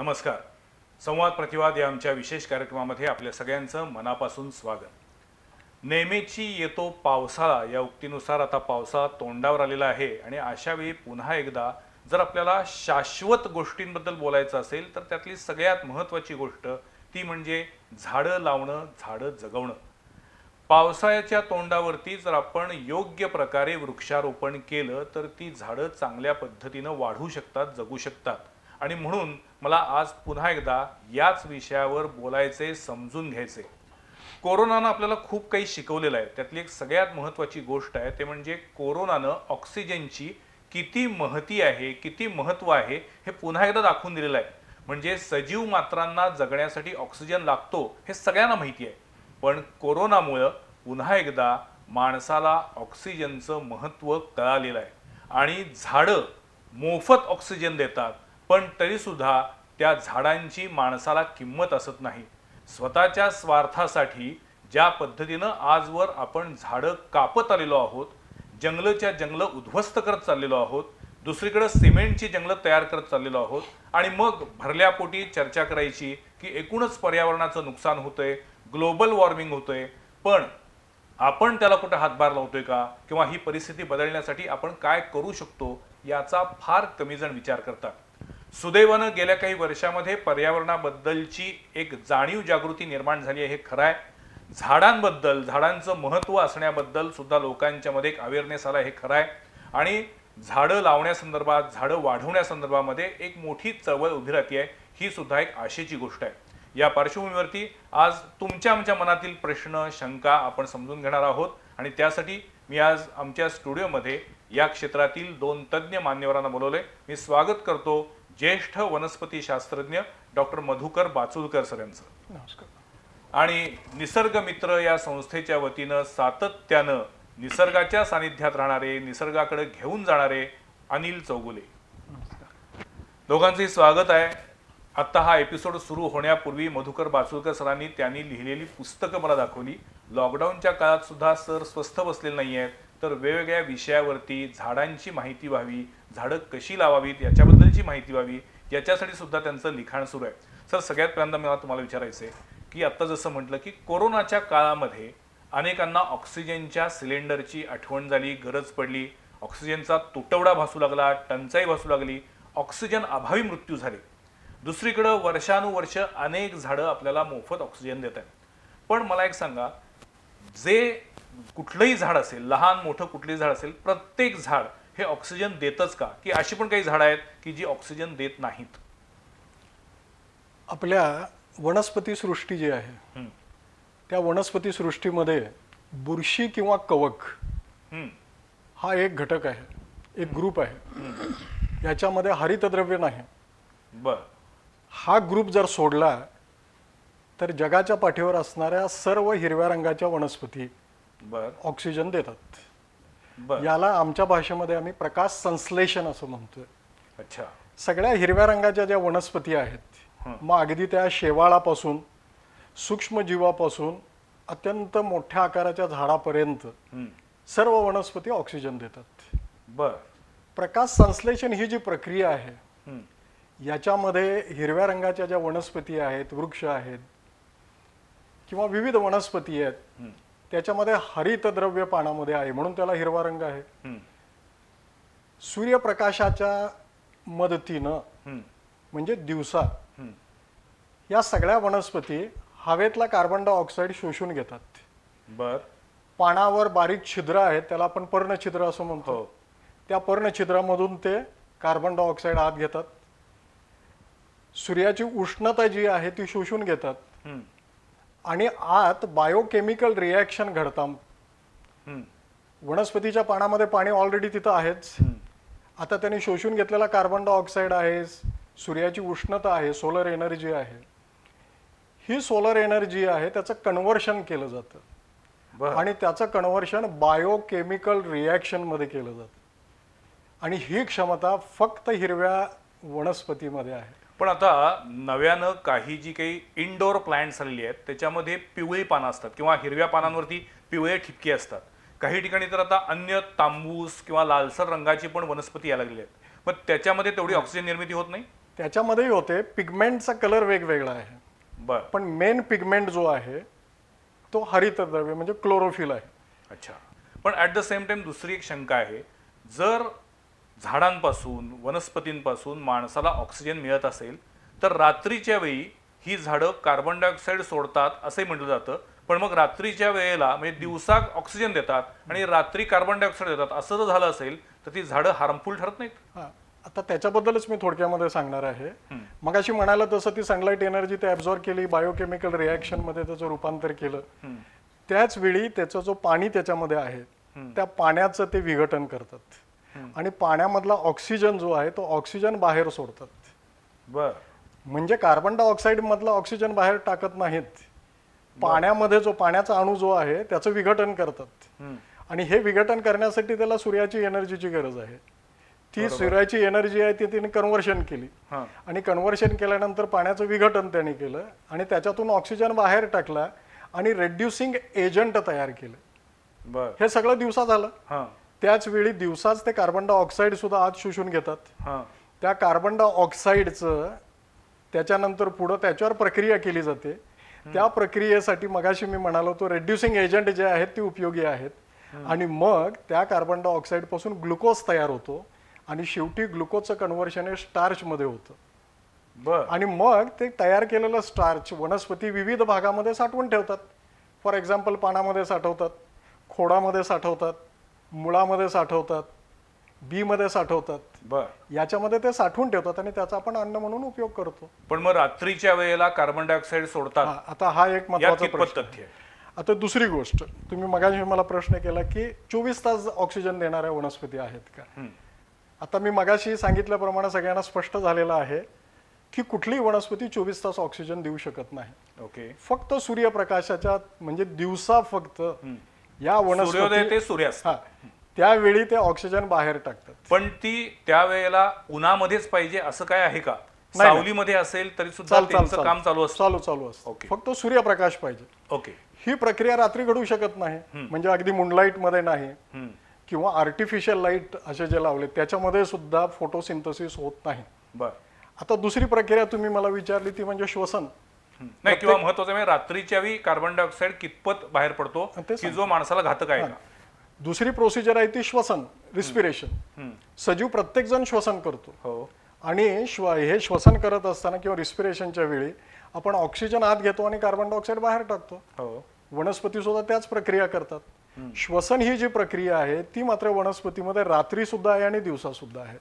नमस्कार. संवाद प्रतिवाद या आमच्या विशेष कार्यक्रमामध्ये आपल्या सगळ्यांचं मनापासून स्वागत. नेहमीची येतो पावसाळा या उक्तीनुसार आता पावसाळा तोंडावर आलेला आहे आणि अशा वेळी पुन्हा एकदा जर आपल्याला शाश्वत गोष्टींबद्दल बोलायचं असेल तर त्यातली सगळ्यात महत्त्वाची गोष्ट ती म्हणजे झाडं लावणं, झाडं जगवणं. पावसाळ्याच्या तोंडावरती जर आपण योग्य प्रकारे वृक्षारोपण केलं तर ती झाडं चांगल्या पद्धतीनं वाढू शकतात, जगू शकतात. आणि म्हणून मला आज पुन्हा एकदा याच विषयावर बोलायचे, समजून घ्यायचे. कोरोनानं आपल्याला खूप काही शिकवलेलं आहे. त्यातली एक सगळ्यात महत्त्वाची गोष्ट आहे ते म्हणजे कोरोनानं ऑक्सिजनची किती महती आहे, किती महत्त्व आहे हे पुन्हा एकदा दाखवून दिलेलं आहे. म्हणजे सजीव मात्रांना जगण्यासाठी ऑक्सिजन लागतो हे सगळ्यांना माहिती आहे. पण कोरोनामुळं पुन्हा एकदा माणसाला ऑक्सिजनचं महत्त्व कळालेलं आहे. आणि झाडं मोफत ऑक्सिजन देतात, पण तरीसुद्धा त्या झाडांची माणसाला किंमत असत नाही. स्वतःच्या स्वार्थासाठी ज्या पद्धतीनं आजवर आपण झाडं कापत आलेलो आहोत, जंगलच्या जंगलं उद्ध्वस्त करत चाललेलो आहोत, दुसरीकडे सिमेंटची जंगलं तयार करत चाललेलो आहोत आणि मग भरल्यापोटी चर्चा करायची की एकूणच पर्यावरणाचं नुकसान होतंय, ग्लोबल वॉर्मिंग होतंय. पण आपण त्याला कुठे हातभार लावतोय का, किंवा ही परिस्थिती बदलण्यासाठी आपण काय करू शकतो याचा फार कमी जण विचार करतात. सुदैवानं गेल्या काही वर्षामध्ये पर्यावरणाबद्दलची एक जाणीव जागृती निर्माण झाली आहे, हे खरं आहे. झाडांबद्दल, झाडांचं महत्त्व असण्याबद्दल सुद्धा लोकांच्या मध्ये एक अवेअरनेस आला, हे खरं आहे. आणि झाडं लावण्यासंदर्भात, झाडं वाढवण्यासंदर्भामध्ये एक मोठी चळवळ उभी राहते आहे, ही सुद्धा एक आशेची गोष्ट आहे. या पार्श्वभूमीवरती आज तुमच्या आमच्या मनातील प्रश्न, शंका आपण समजून घेणार आहोत. आणि त्यासाठी मी आज आमच्या स्टुडिओमध्ये या क्षेत्रातील 2 तज्ज्ञ मान्यवरांना बोलवले. मी स्वागत करतो ज्येष्ठ वनस्पती शास्त्रज्ञ डॉक्टर मधुकर बाचुलकर सर यांचं. नमस्कार. आणि निसर्ग मित्र या संस्थेच्या वतीनं सातत्यानं निसर्गाच्या सानिध्यात राहणारे, निसर्गाकडे घेऊन जाणारे अनिल चौगुले. दोघांचंही स्वागत आहे. आत्ता हा एपिसोड सुरू होण्यापूर्वी मधुकर बाचुलकर सरांनी त्यांनी लिहिलेली पुस्तकं मला दाखवली. लॉकडाऊनच्या काळात सुद्धा सर स्वस्थ बसलेले नाही आहेत, तर वेगवेगळ्या विषयावरती झाडांची माहिती व्हावी, झाडं कशी लावावीत याच्याबद्दलची माहिती व्हावी, याच्यासाठी सुद्धा त्यांचं लिखाण सुरू आहे. सर, सगळ्यात पहिल्यांदा मला तुम्हाला विचारायचं आहे की आत्ता जसं म्हटलं की कोरोनाच्या काळामध्ये अनेकांना ऑक्सिजनच्या सिलेंडरची आठवण झाली, गरज पडली, ऑक्सिजनचा तुटवडा भासू लागला, टंचाई भासू लागली, ऑक्सिजन अभावी मृत्यू झाले. दुसरीकडं वर्षानुवर्ष अनेक झाडं आपल्याला मोफत ऑक्सिजन देत आहेत. पण मला एक सांगा, जे कुठलंही झाड असेल, लहान मोठं कुठलंही झाड असेल, प्रत्येक झाड हे ऑक्सिजन देतच का, की अशी पण काही झाडं आहेत की जी ऑक्सिजन देत नाहीत? आपल्या वनस्पती सृष्टी जी आहे त्या वनस्पती सृष्टीमध्ये बुरशी किंवा कवक हा एक घटक आहे, एक ग्रुप आहे. याच्यामध्ये हरितद्रव्य नाही. बर. हा ग्रुप जर सोडला तर जगाच्या पाठीवर असणाऱ्या सर्व हिरव्या रंगाच्या वनस्पती बर ऑक्सिजन देतात. बर. याला आमच्या भाषेमध्ये आम्ही प्रकाश संश्लेषण असं म्हणतोय. अच्छा. सगळ्या हिरव्या रंगाच्या ज्या वनस्पती आहेत, मग अगदी त्या शेवाळापासून, सूक्ष्मजीवापासून अत्यंत मोठ्या आकाराच्या झाडापर्यंत सर्व वनस्पती ऑक्सिजन देतात. बर. प्रकाश संश्लेषण ही जी प्रक्रिया आहे याच्यामध्ये हिरव्या रंगाच्या ज्या वनस्पती आहेत, वृक्ष आहेत किंवा विविध वनस्पती आहेत, त्याच्यामध्ये हरितद्रव्य पानामध्ये आहे म्हणून त्याला हिरवा रंग आहे. सूर्यप्रकाशाच्या मदतीनं म्हणजे दिवसा या सगळ्या वनस्पती हवेतला कार्बन डायऑक्साईड शोषून घेतात. बर. पानावर बारीक छिद्र आहेत, त्याला आपण पर्णछिद्र असं म्हणतो. त्या पर्णछिद्रामधून ते कार्बन डायऑक्साईड आत घेतात. सूर्याची उष्णता जी आहे ती शोषून घेतात आणि आत बायोकेमिकल रिॲक्शन घडतात. वनस्पतीच्या पानामध्ये पाणी ऑलरेडी तिथं आहेच. आता त्यांनी शोषून घेतलेला कार्बन डायऑक्साईड आहे, सूर्याची उष्णता आहे, सोलर एनर्जी आहे. ही सोलर एनर्जी आहे त्याचं कन्व्हर्शन केलं जातं आणि त्याचं कन्व्हर्शन बायोकेमिकल रिॲक्शन मध्ये केलं जातं. आणि ही क्षमता फक्त हिरव्या वनस्पतीमध्ये आहे. पण आता नव्यानं काही जी काही इनडोअर प्लांट्स आलेली आहेत त्याच्यामध्ये पिवळी पानं असतात किंवा हिरव्या पानांवरती पिवळे ठिपके असतात. काही ठिकाणी तर आता अन्य तांबूस किंवा लालसर रंगाची पण वनस्पती यायला लागली आहेत. मग त्याच्यामध्ये तेवढी ऑक्सिजन निर्मिती होत नाही. त्याच्यामध्येही होते, पिगमेंटचा कलर वेगवेगळा आहे, बर. पण मेन पिगमेंट जो आहे तो हरितद्रव्य म्हणजे क्लोरोफिल आहे. अच्छा. पण ॲट द सेम टाइम दुसरी एक शंका आहे, जर झाडांपासून वनस्पतींपासून माणसाला ऑक्सिजन मिळत असेल तर रात्रीच्या वेळी ही झाडं कार्बन डायऑक्साईड सोडतात असे म्हटलं जातं, पण मग रात्रीच्या वेळेला म्हणजे दिवसा ऑक्सिजन देतात आणि रात्री कार्बन डायऑक्साईड देतात असं जर झालं असेल तर ती झाडं हार्मफुल ठरत नाहीत? हा, आता त्याच्याबद्दलच मी थोडक्यामध्ये सांगणार आहे. मगाशी म्हणाला तसं ती सनलाईट एनर्जी ते ॲब्झॉर्ब केली, बायोकेमिकल रिॲक्शन मध्ये त्याचं रूपांतर केलं. त्याच वेळी त्याचा जो पाणी त्याच्यामध्ये आहे त्या पाण्याचं ते विघटन करतात आणि पाण्यामधला ऑक्सिजन जो आहे तो ऑक्सिजन बाहेर सोडतात. बर. म्हणजे कार्बन डायऑक्साईड मधला ऑक्सिजन बाहेर टाकत नाहीत, पाण्यामध्ये जो पाण्याचा अणू जो आहे त्याचं विघटन करतात. आणि हे विघटन करण्यासाठी त्याला सूर्याची एनर्जीची गरज आहे. ती सूर्याची एनर्जी आहे ती तिने कन्व्हर्शन केली आणि कन्व्हर्शन केल्यानंतर पाण्याचं विघटन त्याने केलं आणि त्याच्यातून ऑक्सिजन बाहेर टाकला आणि रेड्युसिंग एजंट तयार केलं. बर. हे सगळं दिवसा झालं. त्याच वेळी दिवसाच ते कार्बन डायऑक्साईड सुद्धा आत शोषून घेतात. त्या कार्बन डायऑक्साईडचं त्याच्यानंतर पुढं त्याच्यावर प्रक्रिया केली जाते. त्या प्रक्रियेसाठी मगाशी मी म्हणालो तो रेड्युसिंग एजंट जे आहेत ते उपयोगी आहेत आणि मग त्या कार्बन डायऑक्साईड पासून ग्लुकोज तयार होतो आणि शेवटी ग्लुकोजचं कन्व्हर्शन हे स्टार्च मध्ये होतं. बर. आणि मग ते तयार केलेलं स्टार्च वनस्पती विविध भागामध्ये साठवून ठेवतात. फॉर एक्झाम्पल पानामध्ये साठवतात, खोडामध्ये साठवतात, मुळामध्ये साठवतात, बी मध्ये साठवतात. बर. याच्यामध्ये ते साठवून ठेवतात आणि त्याचा आपण अन्न म्हणून उपयोग करतो. पण मग रात्रीच्या वेळेला कार्बन डायऑक्साईड सोडतात, आता हा एक यात महत्वाचा कितपत प्रश्न तथ्य आहे. आहे? आता दुसरी गोष्ट, तुम्ही मगाशी मला प्रश्न केला की 24 तास ऑक्सिजन देणाऱ्या वनस्पती आहेत का. आता मी मगाशी सांगितल्याप्रमाणे सगळ्यांना स्पष्ट झालेलं आहे की कुठलीही वनस्पती 24 तास ऑक्सिजन देऊ शकत नाही. ओके. फक्त सूर्यप्रकाशाच्या म्हणजे दिवसा फक्त या सूर्योदय वनस्पती ते सूर्यास्त. त्यावेळी ते ऑक्सिजन बाहेर टाकतात. पण ती त्यावेळेला उन्हामध्येच पाहिजे असं काय आहे का? नाही. सावलीमध्ये असेल तरी सुद्धा त्यांचं काम चालू असतं? चालू असतं. ओके. फक्त सूर्यप्रकाश पाहिजे. ओके. ही प्रक्रिया रात्री घडू शकत नाही, म्हणजे अगदी मूनलाईट मध्ये नाही किंवा आर्टिफिशियल लाईट असे जे लावले त्याच्यामध्ये सुद्धा फोटोसिंथेसिस होत नाही. बर. आता दुसरी प्रक्रिया तुम्ही मला विचारली ती म्हणजे श्वसन. नाही, किंवा महत्वाचं म्हणजे रात्रीच्या वेळी कार्बन डायऑक्साईड कितपत बाहेर पडतो ते की जो माणसाला घातक आहे का? दुसरी प्रोसिजर आहे ती श्वसन, रिस्पिरेशन. सजीव प्रत्येक जण श्वसन करतो. हो. आणि हे श्वसन करत असताना किंवा रिस्पिरेशनच्या वेळी आपण ऑक्सिजन आत घेतो आणि कार्बन डायऑक्साईड बाहेर टाकतो. हो. वनस्पती सुद्धा त्याच प्रक्रिया करतात. श्वसन ही जी प्रक्रिया आहे ती मात्र वनस्पतीमध्ये रात्री सुद्धा आहे आणि दिवसा सुद्धा आहे.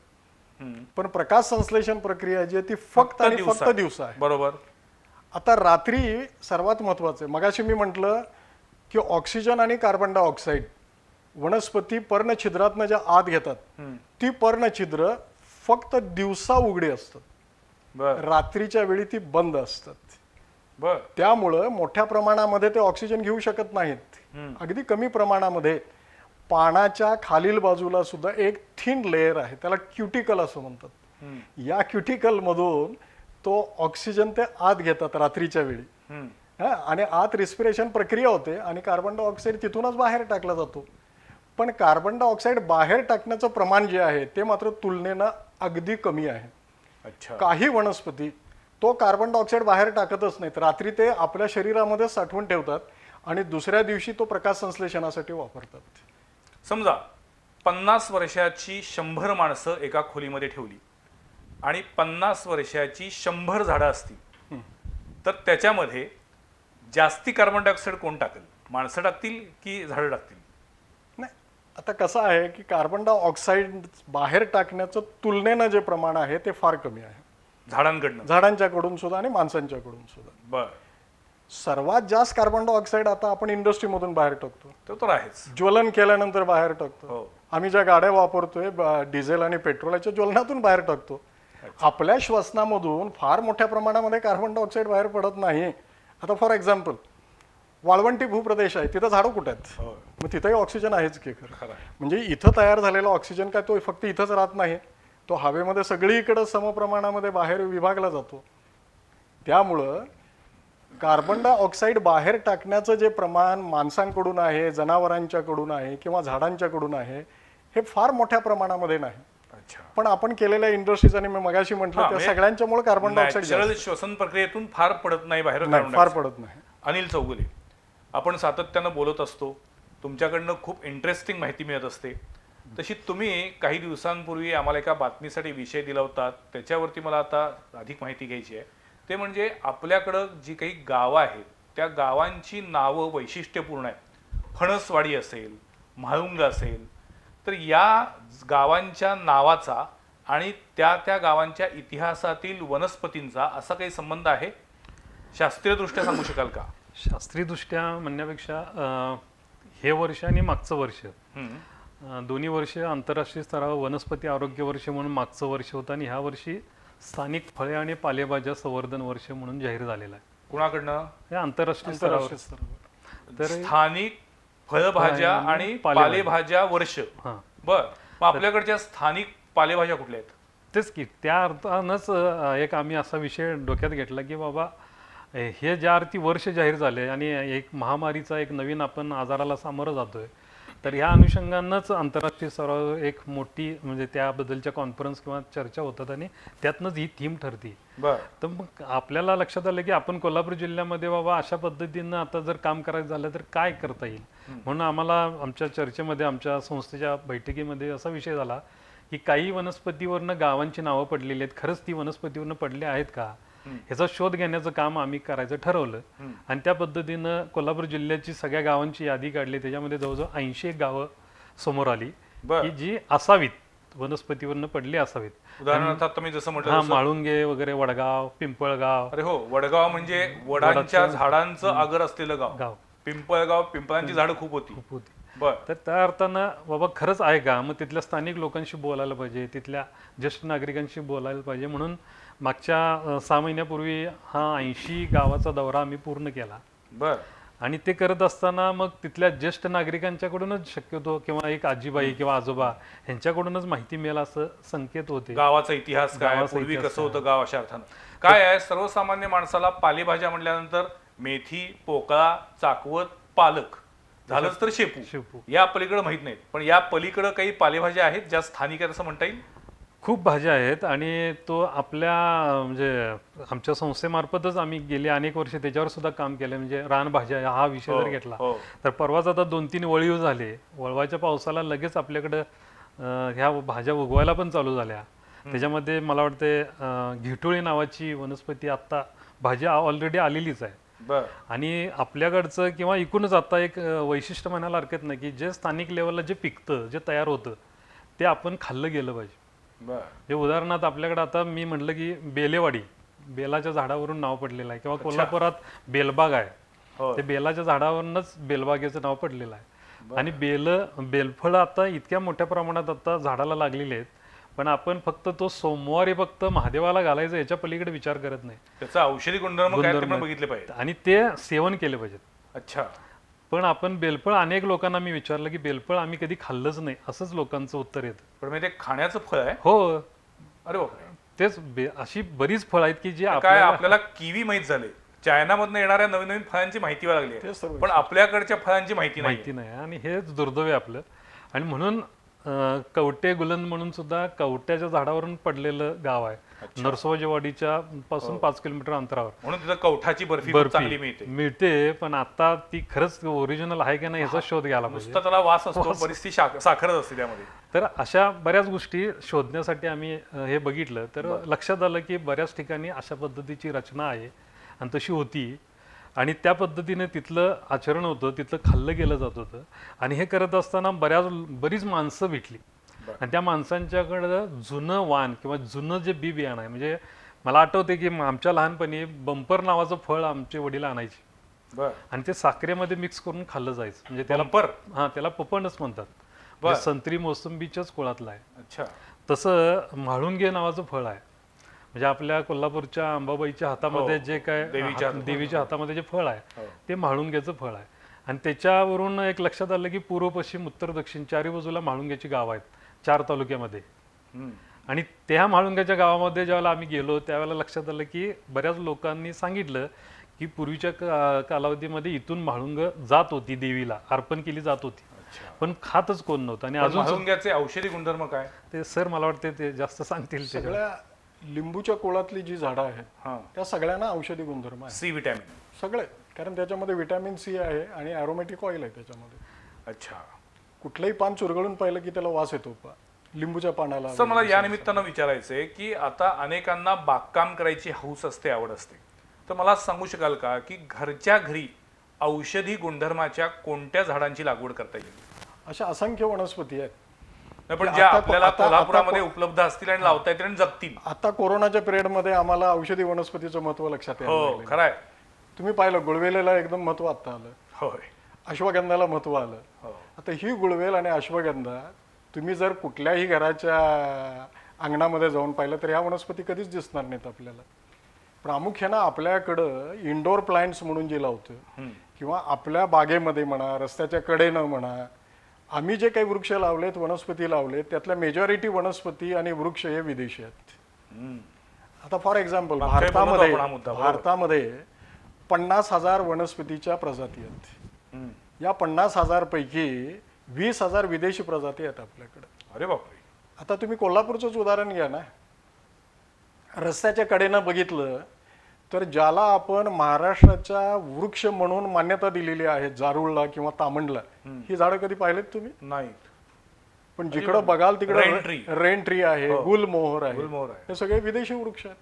पण प्रकाश संश्लेषण प्रक्रिया जी आहे ती फक्त आणि फक्त दिवसा आहे. बरोबर. आता रात्री सर्वात महत्वाचं आहे, मगाशी मी म्हटलं की ऑक्सिजन आणि कार्बन डायऑक्साईड वनस्पती पर्णछिद्रातनं ज्या आत घेतात ती पर्णछिद्र फक्त दिवसा उघडी असतात, बर. रात्रीच्या वेळी ती बंद असतात. बर. त्यामुळं मोठ्या प्रमाणामध्ये ते ऑक्सिजन घेऊ शकत नाहीत. अगदी कमी प्रमाणामध्ये पानाच्या खालील बाजूला सुद्धा एक थिन लेअर आहे, त्याला क्युटिकल असं म्हणतात. या क्युटिकल मधून तो ऑक्सिजन ते आत घेतात रात्रीच्या वेळी आणि आत रिस्पिरेशन प्रक्रिया होते आणि कार्बन डायऑक्साईड तिथूनच बाहेर टाकला जातो. पण कार्बन डायऑक्साईड बाहेर टाकण्याचं प्रमाण जे आहे ते मात्र तुलनेनं अगदी कमी आहे. अच्छा. काही वनस्पती तो कार्बन डायऑक्साईड बाहेर टाकतच नाहीत, रात्री ते आपल्या शरीरामध्ये साठवून ठेवतात आणि दुसऱ्या दिवशी तो प्रकाश संश्लेषणासाठी वापरतात. समजा 50 वर्षाची 100 माणसं एका खोलीमध्ये ठेवली आणि 50 वर्षाची 100 झाडं असतील तर त्याच्यामध्ये जास्ती कार्बन डायऑक्साईड कोण टाकेल? माणसं टाकतील की झाडं टाकतील? नाही, आता कसं आहे की कार्बन डायऑक्साईड बाहेर टाकण्याचं तुलनेनं जे प्रमाण आहे ते फार कमी आहे, झाडांकडनं, झाडांच्याकडून सुद्धा आणि माणसांच्याकडून सुद्धा. बर. सर्वात जास्त कार्बन डायऑक्साईड आता आपण इंडस्ट्रीमधून बाहेर टाकतो, तो तर आहेच. ज्वलन केल्यानंतर बाहेर टाकतो. हो. आम्ही ज्या गाड्या वापरतोय डिझेल आणि पेट्रोलच्या ज्वलनातून बाहेर टाकतो. आपल्या श्वसनामधून फार मोठ्या प्रमाणामध्ये कार्बन डायऑक्साईड बाहेर पडत नाही. आता फॉर एक्झाम्पल वाळवंटी भूप्रदेश आहे, तिथं झाडं कुठे आहेत, मग तिथंही ऑक्सिजन आहेच की खरं. म्हणजे इथं तयार झालेला ऑक्सिजन काय तो फक्त इथंच राहत नाही, तो हवेमध्ये सगळीकडे समप्रमाणामध्ये बाहेर विभागला जातो. त्यामुळं कार्बन डायऑक्साईड बाहेर टाकण्याचं जे प्रमाण माणसांकडून आहे, जनावरांच्याकडून आहे किंवा झाडांच्याकडून आहे हे फार मोठ्या प्रमाणामध्ये नाही. अच्छा. पण आपण केलेल्या इंडस्ट्रीज आणि मी मगाशी म्हटलं त्या सगळ्यांच्यामुळे कार्बन डायऑक्साईड नॅचरल श्वसन प्रक्रियेतून फार पडत नाही बाहेर नाही, कार्बन फार डायऑक्साईड. पडत नाही. अनिल चौगुले, आपण सातत्यानं बोलत असतो, तुमच्याकडनं खूप इंटरेस्टिंग माहिती मिळत असते. तशी तुम्ही काही दिवसांपूर्वी आम्हाला एका बातमीसाठी विषय दिला होता, त्याच्यावरती मला आता अधिक माहिती घ्यायची आहे. ते म्हणजे आपल्याकडं जी काही गावं आहेत त्या गावांची नावं वैशिष्ट्यपूर्ण आहेत. फणसवाडी असेल, म्हाळुंग असेल, तर या गावांच्या नावाचा आणि त्या त्या गावांच्या इतिहासातील वनस्पतींचा असा काही संबंध आहे? शास्त्रीयदृष्ट्या सांगू शकाल का? शास्त्रीयदृष्ट्या म्हणण्यापेक्षा हे वर्ष आणि मागचं वर्ष दोन्ही वर्ष आंतरराष्ट्रीय स्तरावर वनस्पती आरोग्य वर्ष म्हणून मागचं वर्ष होतं आणि ह्या वर्षी स्थानिक फळे आणि पालेभाज्या संवर्धन वर्ष म्हणून जाहीर झालेलं आहे. कुणाकडनं? हे आंतरराष्ट्रीय स्तरावर. तर स्थानिक फळभाज्या आणि पालेभाज्या वर्ष. बर, मग आपल्याकडच्या स्थानिक पालेभाज्या कुठल्या आहेत? तेच की त्या अर्थानंच एक आम्ही असा विषय डोक्यात घेतला की बाबा हे ज्या अर्थी वर्ष जाहीर झाले आणि एक महामारीचा एक नवीन आपण आजाराला सामोरं जातोय, तर ह्या अनुषंगानंच आंतरराष्ट्रीय स्तरावर एक मोठी म्हणजे त्याबद्दलच्या कॉन्फरन्स किंवा चर्चा होतात आणि त्यातनंच ही थीम ठरते. तर मग आपल्याला लक्षात आलं की आपण कोल्हापूर जिल्ह्यामध्ये बाबा अशा पद्धतीनं आता जर काम करायचं झालं तर काय करता येईल, म्हणून आम्हाला आमच्या चर्चेमध्ये आमच्या संस्थेच्या बैठकीमध्ये असा विषय झाला की काही वनस्पतीवरनं गावांची नावं पडलेली आहेत, खरंच ती वनस्पतीवरनं पडली आहेत का ह्याचा शोध घेण्याचं काम आम्ही करायचं ठरवलं. आणि त्या पद्धतीनं कोल्हापूर जिल्ह्याची सगळ्या गावांची यादी काढली. त्याच्यामध्ये जवळजवळ 80 गावं समोर आली की जी असावीत, वनस्पतीवरनं पडली असावीत. उदाहरणार्थ तुम्ही जसं म्हटलं म्हाळुंगे वगैरे, वडगाव, पिंपळगाव. अरे हो, वडगाव म्हणजे वडांच्या झाडांचं आगर असलेलं गाव. पिंपळगाव, पिंपळांची झाडं खूप होती. तर त्या अर्थानं बाबा खरंच आहे का, मग तिथल्या स्थानिक लोकांशी बोलायला पाहिजे, तिथल्या ज्येष्ठ नागरिकांशी बोलायला पाहिजे. म्हणून मागच्या 6 महिन्यापूर्वी हा 80 गावाचा दौरा आम्ही पूर्ण केला. आणि ते करत असताना मग तिथल्या ज्येष्ठ नागरिकांच्याकडूनच शक्यतो किंवा एक आजीबाई किंवा आजोबा यांच्याकडूनच माहिती मिळेल असं संकेत होते. गावाचा इतिहास काय, पूर्वी कसं होतं गाव, अशा अर्थानं काय आहे. सर्वसामान्य माणसाला पालेभाज्या म्हटल्यानंतर मेथी, पोकळा, चाकवत, पालक, झालंच तर शेपू, या पलीकडे माहित नाहीत. पण या पलीकडे काही पालेभाज्या आहेत ज्या स्थानिक आहेत असं म्हणता येईल? खूप भाज्या आहेत आणि तो आपल्या म्हणजे आमच्या संस्थेमार्फतच आम्ही गेली अनेक वर्ष त्याच्यावर सुद्धा काम केलं. म्हणजे रानभाज्या हा विषय जर घेतला तर परवाच आता 2-3 वळीव झाले. वळवाच्या पावसाला लगेच आपल्याकडं ह्या भाज्या उगवायला पण चालू झाल्या. त्याच्यामध्ये मला वाटते घिटोळी नावाची वनस्पती आत्ता भाजी ऑलरेडी आलेलीच आहे. आणि आपल्याकडचं किंवा एकूणच आता एक वैशिष्ट्य म्हणायला हरकत नाही की जे स्थानिक लेवलला जे पिकतं, जे तयार होतं ते आपण खाल्लं गेलं पाहिजे. हे उदाहरणार्थ आपल्याकडे आता मी म्हटलं की बेलेवाडी, बेलाच्या झाडावरून नाव पडलेलं आहे, किंवा कोल्हापुरात बेलबाग आहे, ते बेलाच्या झाडावरूनच बेलबागेचं नाव पडलेलं आहे. आणि बेलफळं आता इतक्या मोठ्या प्रमाणात आता झाडाला लागलेली आहेत, पण आपण फक्त तो सोमवारी फक्त महादेवाला घालायचं याच्या पलीकडे विचार करत नाही. त्याचा औषधी गुणधर्म काय ते पण बघितले पाहिजे आणि ते सेवन केले पाहिजेत. अच्छा. पण आपण बेलफळ अनेक लोकांना मी विचारलं की बेलफळ आम्ही कधी खाल्लंच नाही असंच लोकांचं उत्तर येतं. पण ते खाण्याचं फळ आहे? हो. अरे बापरे. तेच अशी बरीच फळं आहेत की जी आपल्याला किवी माहित झाले, चायनामधनं येणाऱ्या नवीन नवीन फळांची माहिती लागली आहे, पण आपल्याकडच्या फळांची माहिती नाही. आणि हेच दुर्दैव आहे आपलं. आणि म्हणून कवटे गुलंद म्हणून सुद्धा कवट्याच्या झाडावरून पडलेलं गाव आहे, नरसोबाजीवाडीच्या पासून 5 किलोमीटर अंतरावर. म्हणून तिथं कवठाची बर्फी चांगली मिळते. पण आता ती खरंच ओरिजिनल आहे की नाही याचा शोध घ्यायला पाहिजे. त्याला वास असतो, बरीचशी साखरच असते त्यामध्ये. तर अशा बऱ्याच गोष्टी शोधण्यासाठी आम्ही हे बघितलं तर लक्षात आलं की बऱ्याच ठिकाणी अशा पद्धतीची रचना आहे आणि तशी होती आणि त्या पद्धतीने तिथलं आचरण होतं, तिथलं खाल्लं गेलं जात होतं. आणि हे करत असताना बरीच माणसं भेटली आणि त्या माणसांच्याकडं जुनं वाण किंवा जुनं जे बी बियाणं आहे. म्हणजे मला आठवते की आमच्या लहानपणी बंपर नावाचं फळ आमचे वडील आणायचे आणि ते साखरेमध्ये मिक्स करून खाल्लं जायचं. म्हणजे त्याला त्याला पपणच म्हणतात, संत्री मोसंबीच्याच कुळातलं आहे. अच्छा. तसं म्हाळुंगे नावाचं फळ आहे, म्हणजे आपल्या कोल्हापूरच्या अंबाबाईच्या हातामध्ये जे काय देवीच्या हातामध्ये जे फळ आहे ते म्हाळुंग्याचं फळ आहे. आणि त्याच्यावरून एक लक्षात आलं की पूर्व, पश्चिम, उत्तर, दक्षिण चारी बाजूला म्हाळुंग्याची गाव आहेत 4 तालुक्यामध्ये. आणि त्या म्हाळुंग्याच्या गावामध्ये ज्यावेळेला आम्ही गेलो त्यावेळेला लक्षात आलं की बऱ्याच लोकांनी सांगितलं की पूर्वीच्या कालावधीमध्ये इथून म्हाळुंग जात होती, देवीला अर्पण केली जात होती. पण खातच कोण नव्हतं. आणि पण अजून महालुंग्याचे औषधी गुणधर्म काय? ते सर मला वाटते ते जास्त सांगतील त्याच्यावर. सगळ्या लिंबूच्या कोळातली जी झाडं आहेत हा, त्या सगळ्यांना औषधी गुणधर्म आहे, सी विटॅमिन. सगळे. कारण त्याच्यामध्ये व्हिटॅमिन सी आहे आणि ॲरोमॅटिक ऑइल आहे त्याच्यामध्ये. अच्छा कुठलंही पान चुरगळून पाहिलं की त्याला वास येतो लिंबूच्या पानाला. सर, मला या निमित्तानं विचारायचंय की आता अनेकांना बागकाम करायची हौस असते, आवड असते, तर मला सांगू शकाल का की घरच्या घरी औषधी गुणधर्माच्या कोणत्या झाडांची लागवड करता येईल? अशा असंख्य वनस्पती आहेत. नाही, पण की ज्या आता- आपल्याला आता- कोल्हापुरामध्ये उपलब्ध असतील आणि लावता येतील आणि जगतील. आता कोरोनाच्या पिरियडमध्ये आम्हाला औषधी वनस्पतीचं महत्व लक्षात यायला हो, लागलं. खरंय. तुम्ही पाहिलं गुळवेलेला एकदम महत्व आता आलं, होय. अश्वगंधाला महत्व आलं. हो. आता ही गुळवेल आणि अश्वगंधा तुम्ही जर कुठल्याही घराच्या अंगणामध्ये जाऊन पाहिलं तर ह्या वनस्पती कधीच दिसणार नाहीत आपल्याला. प्रामुख्यानं आपल्याकडं इंडोर प्लांट्स म्हणून जे लावतो किंवा आपल्या बागेमध्ये म्हणा, रस्त्याच्या कडेनं म्हणा, आम्ही जे काही वृक्ष लावलेत, वनस्पती लावलेत, त्यातल्या मेजॉरिटी वनस्पती आणि वृक्ष हे विदेशी आहेत. हम्म. आता फॉर एक्झाम्पल मागच्या वेळी बोललो आपण हा मुद्दा, बरोबर. भारतामध्ये 50,000 वनस्पतीच्या प्रजाती आहेत. हम्म. या 50,000 पैकी 20,000 विदेशी प्रजाती आहेत आपल्याकडे. अरे बापरे. आता तुम्ही कोल्हापूरचंच उदाहरण घ्या ना. रस्त्याच्या कडेनं बघितलं तर ज्याला आपण महाराष्ट्राच्या वृक्ष म्हणून मान्यता दिलेली आहे, जारूळला किंवा तामंडला, ही झाडं कधी पाहिलेत तुम्ही? नाही. पण जिकडं बघाल रेन तिकडं ट्री. रेन ट्री आहे, हो. गुलमोहर आहे, गुलमोहर आहे. हे सगळे विदेशी वृक्ष आहेत.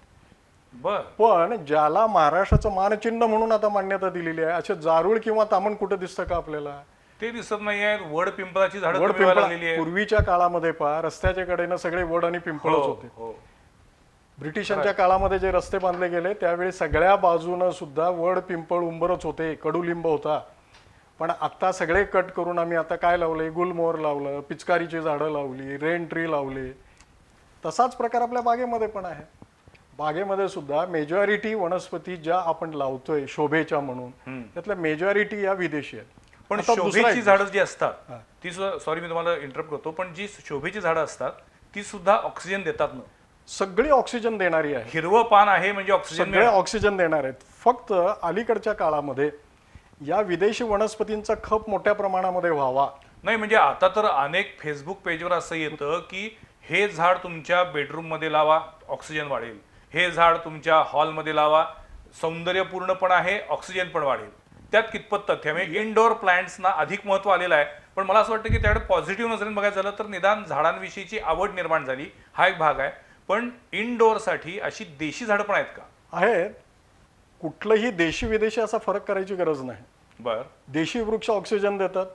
बर. पण ज्याला महाराष्ट्राचं मानचिन्ह म्हणून आता मान्यता दिलेली आहे, असे जारूळ किंवा तामण कुठं दिसतं का आपल्याला? ते दिसत नाही आहेत. वड पिंपळाची झाडं वड कमी व्हायला लागलेली पिंपळ आहेत. पूर्वीच्या काळामध्ये पहा, रस्त्याच्या कडेनं सगळे वड आणि पिंपळच हो, होते. हो. ब्रिटिशांच्या काळामध्ये जे रस्ते बांधले गेले त्यावेळी सगळ्या बाजूनं सुद्धा वड पिंपळ उंबरच होते, कडुलिंब होता. पण आता सगळे कट करून आम्ही आता काय लावले, गुलमोहर लावलं, पिचकारीची झाडं लावली, रेन ट्री लावले. तसाच प्रकार आपल्या बागेमध्ये पण आहे. बागेमध्ये सुद्धा मेजॉरिटी वनस्पती ज्या आपण लावतोय शोभेच्या म्हणून, त्यातल्या मेजॉरिटी या विदेशी आहेत. पण आता दुसरा शोभेची एक झाडं जी असतात ती सुद्धा, सॉरी मी तुम्हाला इंटरप्ट करतो, पण जी शोभेची झाडं असतात ती सुद्धा ऑक्सिजन देतात ना? सगळी ऑक्सिजन देणारी आहे. हिरवं पान आहे म्हणजे ऑक्सिजन सगळे ऑक्सिजन देणार आहेत. फक्त अलीकडच्या काळामध्ये या विदेशी वनस्पतींचा खप मोठ्या प्रमाणामध्ये व्हावा. नाही, म्हणजे आता तर अनेक फेसबुक पेजवर असं येतं की हे झाड तुमच्या बेडरूम मध्ये लावा, ऑक्सिजन वाढेल. हे झाड तुमच्या हॉलमध्ये लावा, सौंदर्यपूर्ण पण आहे, ऑक्सिजन पण वाढेल. त्यात कितपत तथ्य म्हणजे इनडोअर प्लांट्सना अधिक महत्व आलेलं आहे. पण मला असं वाटतं की त्याकडे पॉझिटिव्ह नजरेने बघायचं झालं तर निदान झाडांविषयीची आवड निर्माण झाली, हा एक भाग आहे. पण इनडोअरसाठी अशी देशी झाडं पण आहेत का? आहेत. कुठलंही देशी विदेशी असा फरक करायची गरज नाही. बर. देशी वृक्ष ऑक्सिजन देतात,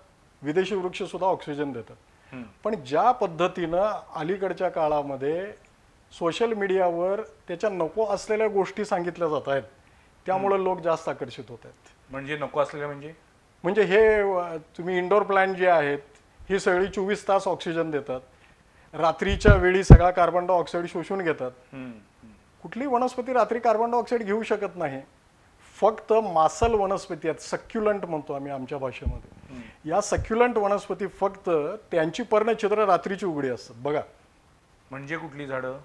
विदेशी वृक्ष सुद्धा ऑक्सिजन देतात. पण ज्या पद्धतीनं अलीकडच्या काळामध्ये सोशल मीडियावर त्याच्या नको असलेल्या गोष्टी सांगितल्या जात आहेत, त्यामुळे लोक जास्त आकर्षित होत आहेत. म्हणजे नको असलेलं म्हणजे हे तुम्ही इंडोर प्लांट जे आहेत ही सगळी 24 तास ऑक्सिजन देतात, रात्रीच्या वेळी सगळा कार्बन डायऑक्साईड शोषून घेतात. कुठली वनस्पती रात्री कार्बन डायऑक्साईड घेऊ शकत नाही. फक्त मासल वनस्पती आहेत, सक्युलंट म्हणतो आम्ही आमच्या भाषेमध्ये. या सक्युलंट वनस्पती फक्त त्यांची पर्णछिद्र रात्रीची उघडी असतात. बघा, म्हणजे कुठली झाडं?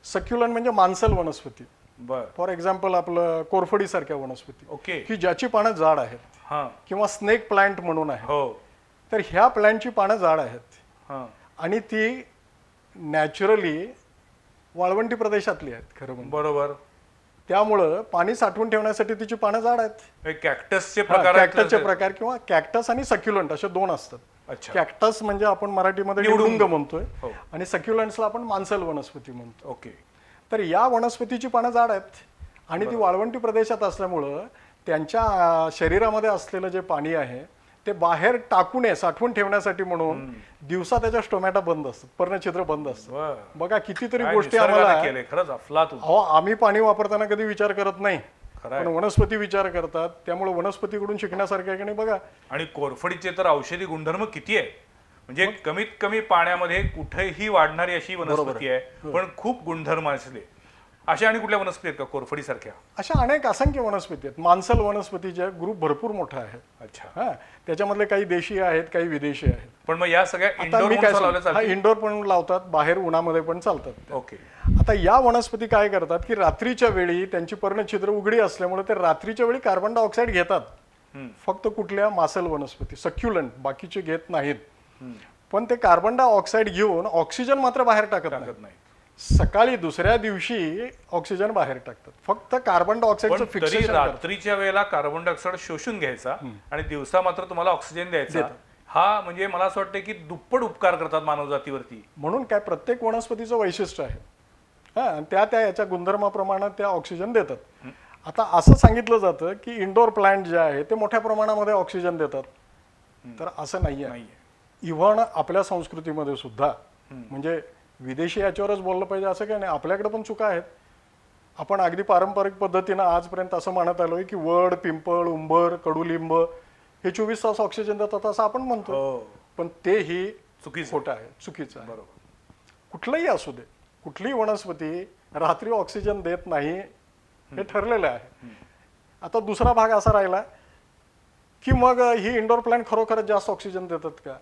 सक्युलंट म्हणजे मांसल वनस्पती. बर. फॉर एक्झाम्पल आपलं कोरफडी सारख्या वनस्पती ओके. की ज्याची पानं जाड आहेत, हा. किंवा स्नेक प्लांट म्हणून आहे. हो. तर ह्या प्लांटची पानं जाड आहेत हा. आणि ती नॅचरली वाळवंटी प्रदेशातली आहेत खरं म्हणजे. बरोबर. त्यामुळं पाणी साठवून ठेवण्यासाठी तिची पानं जाड आहेत. कॅक्टसचे प्रकार आहेत. कॅक्टसचे प्रकार किंवा कॅक्टस आणि सक्युलंट असे दोन असतात. अच्छा. कॅक्टस म्हणजे आपण मराठीमध्ये निवडुंग. निवडुंग म्हणतोय हो. आणि सक्युलंट्सला आपण मांसल वनस्पती म्हणतो. ओके. तर या वनस्पतीची पानं जाड आहेत आणि ती वाळवंटी प्रदेशात असल्यामुळं त्यांच्या शरीरामध्ये असलेलं जे पाणी आहे ते बाहेर टाकू नये, साठवून ठेवण्यासाठी म्हणून दिवसा त्याच्या स्टोमॅटा बंद असतात, पर्णछिद्र बंद असतात. बर. बघा कितीतरी काय गोष्टी निसर्गाने आम्हाला केलंय खरंच अफलातून. अहो, आम्ही पाणी वापरताना कधी विचार करत नाही, खरंय. पण वनस्पती विचार करतात. त्यामुळे वनस्पतीकडून शिकण्यासारखं आहे की नाही बघा. आणि कोरफडीचे तर औषधी गुणधर्म किती आहे. म्हणजे कमीत कमी पाण्यामध्ये कुठेही वाढणारी अशी वनस्पती आहे, पण खूप गुणधर्म असले. अशा आणि कुठल्या वनस्पती आहेत का कोरफडी सारख्या? अशा अनेक असंख्य वनस्पती आहेत. मांसल वनस्पतीचे ग्रुप भरपूर मोठा आहे. अच्छा. हा, त्याच्यामधले काही देशी आहेत, काही विदेशी आहेत. पण मग या सगळ्या आता इंडोर मी काय लावल्या सांगतो, हा चालतील? इंडोर पण लावतात, बाहेर उन्हामध्ये पण चालतात. ओके. आता या वनस्पती काय करतात की रात्रीच्या वेळी त्यांची पर्णछिद्र उघडी असल्यामुळे ते रात्रीच्या वेळी कार्बन डायऑक्साईड घेतात. फक्त कुठल्या मासल वनस्पती, सक्युलंट, बाकीचे घेत नाहीत. पण ते कार्बन डायऑक्साईड घेऊन ऑक्सिजन मात्र बाहेर टाकत नाही. टाकत नाही. सकाळी दुसऱ्या दिवशी ऑक्सिजन बाहेर टाकतात. फक्त कार्बन पण डायऑक्साईडचं तरी फिक्सेशन रात्रीच्या वेळेला कार्बन डायऑक्साईड शोषून घ्यायचा आणि दिवसा मात्र तुम्हाला ऑक्सिजन द्यायचा. हा म्हणजे मला असं वाटतं की दुप्पट उपकार करतात मानवजातीवरती. म्हणून काय प्रत्येक वनस्पतीचं वैशिष्ट्य आहे. हा, आणि त्या याच्या गुणधर्माप्रमाणे त्या ऑक्सिजन देतात. आता असं सांगितलं जातं की इंडोर प्लांट जे आहे ते मोठ्या प्रमाणामध्ये ऑक्सिजन देतात. तर असं नाहीये. नाहीये. इव्हन आपल्या संस्कृतीमध्ये सुद्धा म्हणजे विदेशी याच्यावरच बोललं पाहिजे असं काही नाही. आपल्याकडे पण चुका आहेत. आपण अगदी पारंपरिक पद्धतीनं आजपर्यंत असं म्हणत आलोय की वड, पिंपळ, उंबर, कडुलिंब हे 24 तास ऑक्सिजन देतात असं आपण म्हणतो. हो. पण तेही चुकीचं खोटं आहे, चुकीचं आहे. बरोबर. कुठलंही असू दे, कुठलीही वनस्पती रात्री ऑक्सिजन देत नाही हे ठरलेलं आहे. आता दुसरा भाग असा राहिला की मग ही इंडोर प्लांट खरोखरच जास्त ऑक्सिजन देतात का?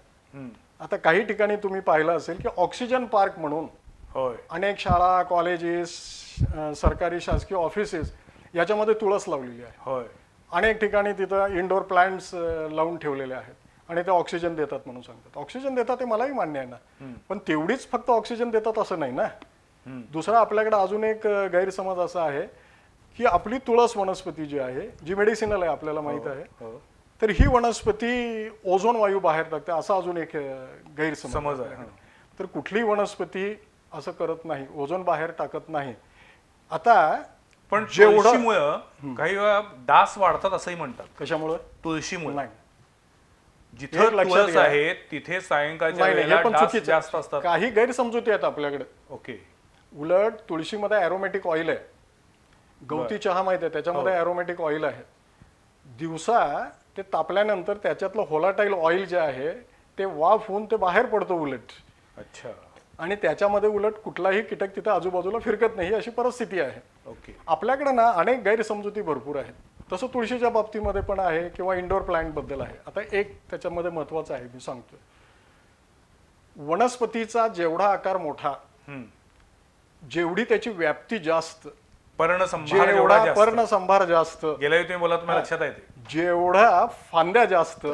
आता काही ठिकाणी तुम्ही पाहिलं असेल की ऑक्सिजन पार्क म्हणून होय. अनेक शाळा, कॉलेजेस, सरकारी शासकीय ऑफिसेस याच्यामध्ये तुळस लावलेली आहे. होय. अनेक ठिकाणी तिथं इंडोर प्लांट्स लावून ठेवलेले आहेत आणि ते ऑक्सिजन देतात म्हणून सांगतात. ऑक्सिजन देतात ते मलाही मान्य आहे ना, पण तेवढीच फक्त ऑक्सिजन देतात असं नाही ना. दुसरा आपल्याकडे अजून एक गैरसमज असा आहे की आपली तुळस वनस्पती जी आहे जी मेडिसिनल आहे आपल्याला माहित आहे, हो. तर ही वनस्पती ओझोन वायू बाहेर टाकते असा अजून एक गैरसमज समज आहे. आहे. तर कुठलीही वनस्पती असं करत नाही, ओझोन बाहेर टाकत नाही. आता पण जेवढं- तुळशीमुळं काही वेळा डास वाढतात असंही म्हणतात. कशामुळं? तुळशीमुळे नाही जिथं एक लक्षात तुळस घ्या. आहे तिथे सायंकाळच्या नाही, वेळेला हे पण डास चुकीचं जास्त आहे. असतात. काही गैरसमजुती आहेत आपल्याकडे. ओके. उलट तुळशीमध्ये ॲरोमॅटिक ऑइल आहे. गवती चहा माहिती आहे, त्याच्यामध्ये हो. ॲरोमॅटिक ऑइल आहे. दिवसा ते तापल्यानंतर त्याच्यातलं व्होलाटाईल ऑइल जे आहे ते वाफ होऊन ते बाहेर पडतं उलट, अच्छा. आणि त्याच्यामध्ये उलट कुठलाही कीटक तिथं आजूबाजूला फिरकत नाही अशी परिस्थिती आहे. ओके. आपल्याकडे ना अनेक गैरसमजुती भरपूर आहेत. तसं तुळशीच्या बाबतीमध्ये पण आहे किंवा इंडोर प्लांट बद्दल आहे. आता एक त्याच्यामध्ये महत्वाचं आहे, मी सांगतोय. वनस्पतीचा जेवढा आकार मोठा, जेवढी त्याची व्याप्ती जास्त, पर्णसंभार एवढा जेवढा जास्त. पर्णसंभार जास्त, गेल्या वेळी तुम्ही बोला तुम्हाला लक्षात आहे ते. जेवढा फांद्या जास्त,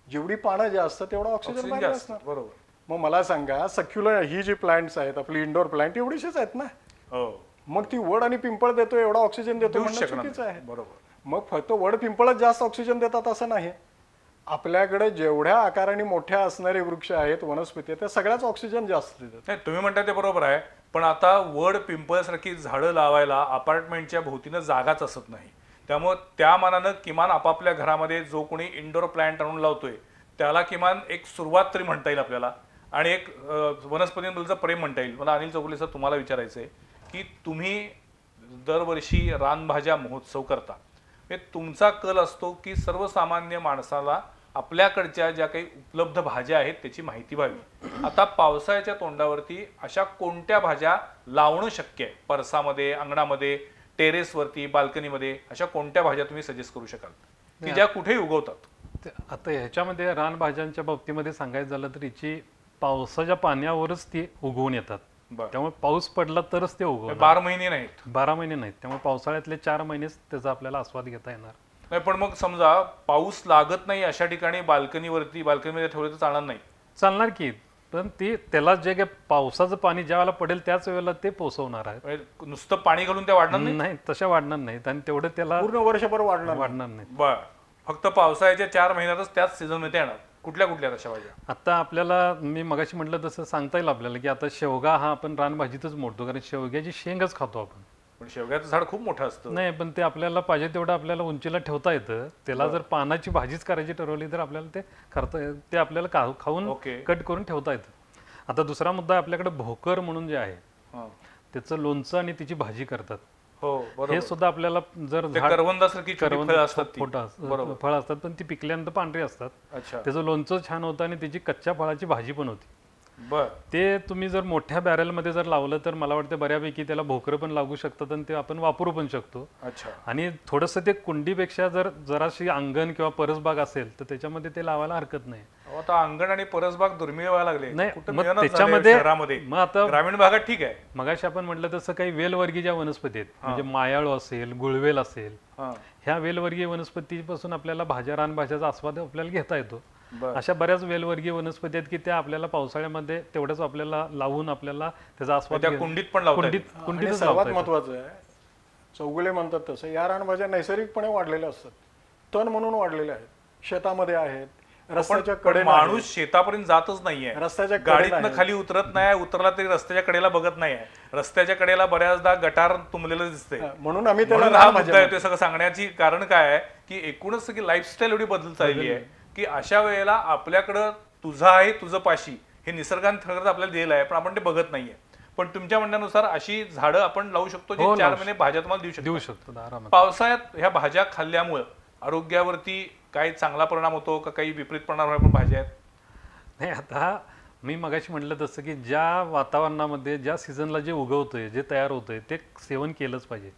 जेवढी पानं जास्त तेवढा ऑक्सिजन ऑक्सिजन बाहेर जास्त. असणार. बरोबर. मग मला सांगा, सक्युलर ही जी प्लांट्स आहेत आपली इंडोर प्लांट एवढीशीच आहेत ना. हो. मग ती वड आणि पिंपळ देतो एवढा ऑक्सिजन देतो देऊच म्हणणं शकणार चुकीचं नाही. आहे. बरोबर. मग फक्त वड पिंपळच जास्त ऑक्सिजन देतात असं नाही. आपल्याकडे जेवढ्या आकाराने मोठ्या असणारे वृक्ष आहेत, वनस्पती आहेत, त्या सगळ्याच ऑक्सिजन जास्त देतात. नाही, तुम्ही म्हणता ते बरोबर आहे, पण आता वड पिंपळासारखी झाडं लावायला अपार्टमेंटच्या भोवतीनं जागाच असत नाही. त्यामुळं त्या मानानं किमान आपापल्या घरामध्ये जो कोणी इंडोर प्लांट आणून लावतोय त्याला किमान एक सुरुवात तरी म्हणता येईल आपल्याला, आणि एक वनस्पतींबद्दलचं प्रेम म्हणता येईल. मला अनिल चौगुले सर तुम्हाला विचारायचं आहे की तुम्ही दरवर्षी रानभाज्या महोत्सव करता, हे तुमचा कल असतो की सर्वसामान्य माणसाला आपल्याकडच्या ज्या काही उपलब्ध भाज्या आहेत त्याची माहिती व्हावी. आता पावसाळ्याच्या तोंडावरती अशा कोणत्या भाज्या लावणं शक्य आहे? परसामध्ये, अंगणामध्ये, टेरेसवरती, बाल्कनीमध्ये अशा कोणत्या भाज्या तुम्ही सजेस्ट करू शकाल की ज्या कुठेही उगवतात? आता ह्याच्यामध्ये रानभाज्यांच्या बाबतीमध्ये सांगायचं झालं तर हिची पावसाच्या पाण्यावरच ती उगवून येतात. बरं. त्यामुळे पाऊस पडला तरच ते उगवतात. 12 महिने नाहीत. 12 महिने नाहीत. त्यामुळे पावसाळ्यातले 4 महिनेच त्याचा आपल्याला आस्वाद घेता येणार. नाही, पण मग समजा पाऊस लागत नाही अशा ठिकाणी बाल्कनीमध्ये ठेवले तर चालणार नाही? चालणार की, पण ती त्याला जे काही पावसाचं पाणी ज्या वेळेला पडेल त्याच वेळेला ते पोचवणार आहे. म्हणजे नुसतं पाणी घालून त्या वाढणार नाही? नाही, तशा वाढणार नाहीत आणि तेवढं त्याला पूर्ण वर्षभर वाढणार. वाढणार नाही. बर. फक्त पावसाळ्याच्या 4 महिन्यातच त्याच सीझन मध्ये येणार. कुठल्या कुठल्या अशा भाज्या? आता आपल्याला मी मगाशी म्हटलं तसं सांगता येईल आपल्याला की आता शेवगा हा आपण रानभाजीतच मोडतो, कारण शेवग्याची शेंगच खातो आपण. पण शेवग्याचं झाड खूप मोठं असतं. नाही, पण ते आपल्याला पाहिजे तेवढं आपल्याला उंचीला ठेवता येतं. त्याला जर पानाची भाजीच करायची ठरवली तर आपल्याला ते करता ते आपल्याला खाऊन ओके. कट करून ठेवता येतं. आता दुसरा मुद्दा आपल्याकडे भोकर म्हणून जे आहे हां. त्याचं लोणचं आणि तिची भाजी करतात. हो, हे बरोबर. सुद्धा आपल्याला जर ते करवंदासारखी छोटी फळं असतात ती. बरोबर. फळं असतात, पण ती पिकल्यानंतर पांढरी असतात. अच्छा. त्याचं लोणचं छान होतं आणि त्याची कच्च्या फळाची भाजी पण होती. बर. ते तुम्ही जर मोठ्या बॅरेलमध्ये जर लावलं तर मला वाटतं बऱ्यापैकी त्याला भोकरं पण लागू शकतात आणि ते आपण वापरू पण शकतो. अच्छा. आणि थोडंसं ते कुंडीपेक्षा जर जराशी अंगण किंवा परसबाग असेल तर त्याच्यामध्ये ते लावायला हरकत नाही. अहो, आता अंगण आणि परसबाग दुर्मिळ व्हायला लागले. नाही, कुठं मग मिळेनाच झाले त्याच्यामध्ये शहरामध्ये. मग आता ग्रामीण भागात ठीक आहे. मगाशी आपण म्हटलं तसं काही वेलवर्गीय वनस्पती आहेत, म्हणजे मायाळू असेल, गुळवेल असेल, हां. ह्या वेलवर्गीय वनस्पतीपासून आपल्याला रानभाज्याचा आस्वाद आपल्याला घेता येतो. बरं. अशा बऱ्याच वेलवर्गीय वनस्पती आहेत की त्या आपल्याला पावसाळ्यामध्ये तेवढंच आपल्याला लावून आपल्याला त्याचा आस्वाद त्या घ्या- कुंडीत पण लावता कुंडीत येतील. आणि कुंडीतच सर्वात लावता येतं. महत्वाचं आहे, चौगुले म्हणतात तसं, या रानभाज्या नैसर्गिकपणे वाढलेल्या असतात, तण म्हणून वाढलेल्या आहेत, शेतामध्ये आहेत, रस्त्याच्या पण कडेला माणूस शेतापर्यंत जातच नाहीये, रस्त्याच्या कडेला गाडीतनं आहे. खाली उतरत नाही, उतरला तरी रस्त्याच्या कडेला बघत नाहीये. रस्त्याच्या कडेला बऱ्याचदा गटार तुंबलेलं दिसतंय. म्हणून आम्ही त्याला म्हणून हा रानभाज्या मुद्दा येतोय. सगळं सांगण्याची कारण काय आहे की एकूणच सगळी लाईफस्टाईल एवढी बदल चालली आहे की अशा वेळेला आपल्याकडं तुझं आहे तुझं पाशी हे निसर्गाने खरंच आपल्याला दिलेलं आहे, पण आपण ते बघत नाहीये. पण तुमच्या म्हणण्यानुसार अशी झाडं आपण लावू शकतो जी हो, 4 महिने भाज्या तुम्हाला देऊ देऊ शकतो. शकतो आरामात. पावसाळ्यात ह्या भाज्या खाल्ल्यामुळं आरोग्यावरती काही चांगला परिणाम होतो का काही विपरीत परिणाम होणार पण भाज्या आहेत? नाही, आता मी मगाशी म्हटलं तसं की ज्या वातावरणामध्ये ज्या सीझनला जे उगवतंय जे तयार होतंय ते सेवन केलंच पाहिजे.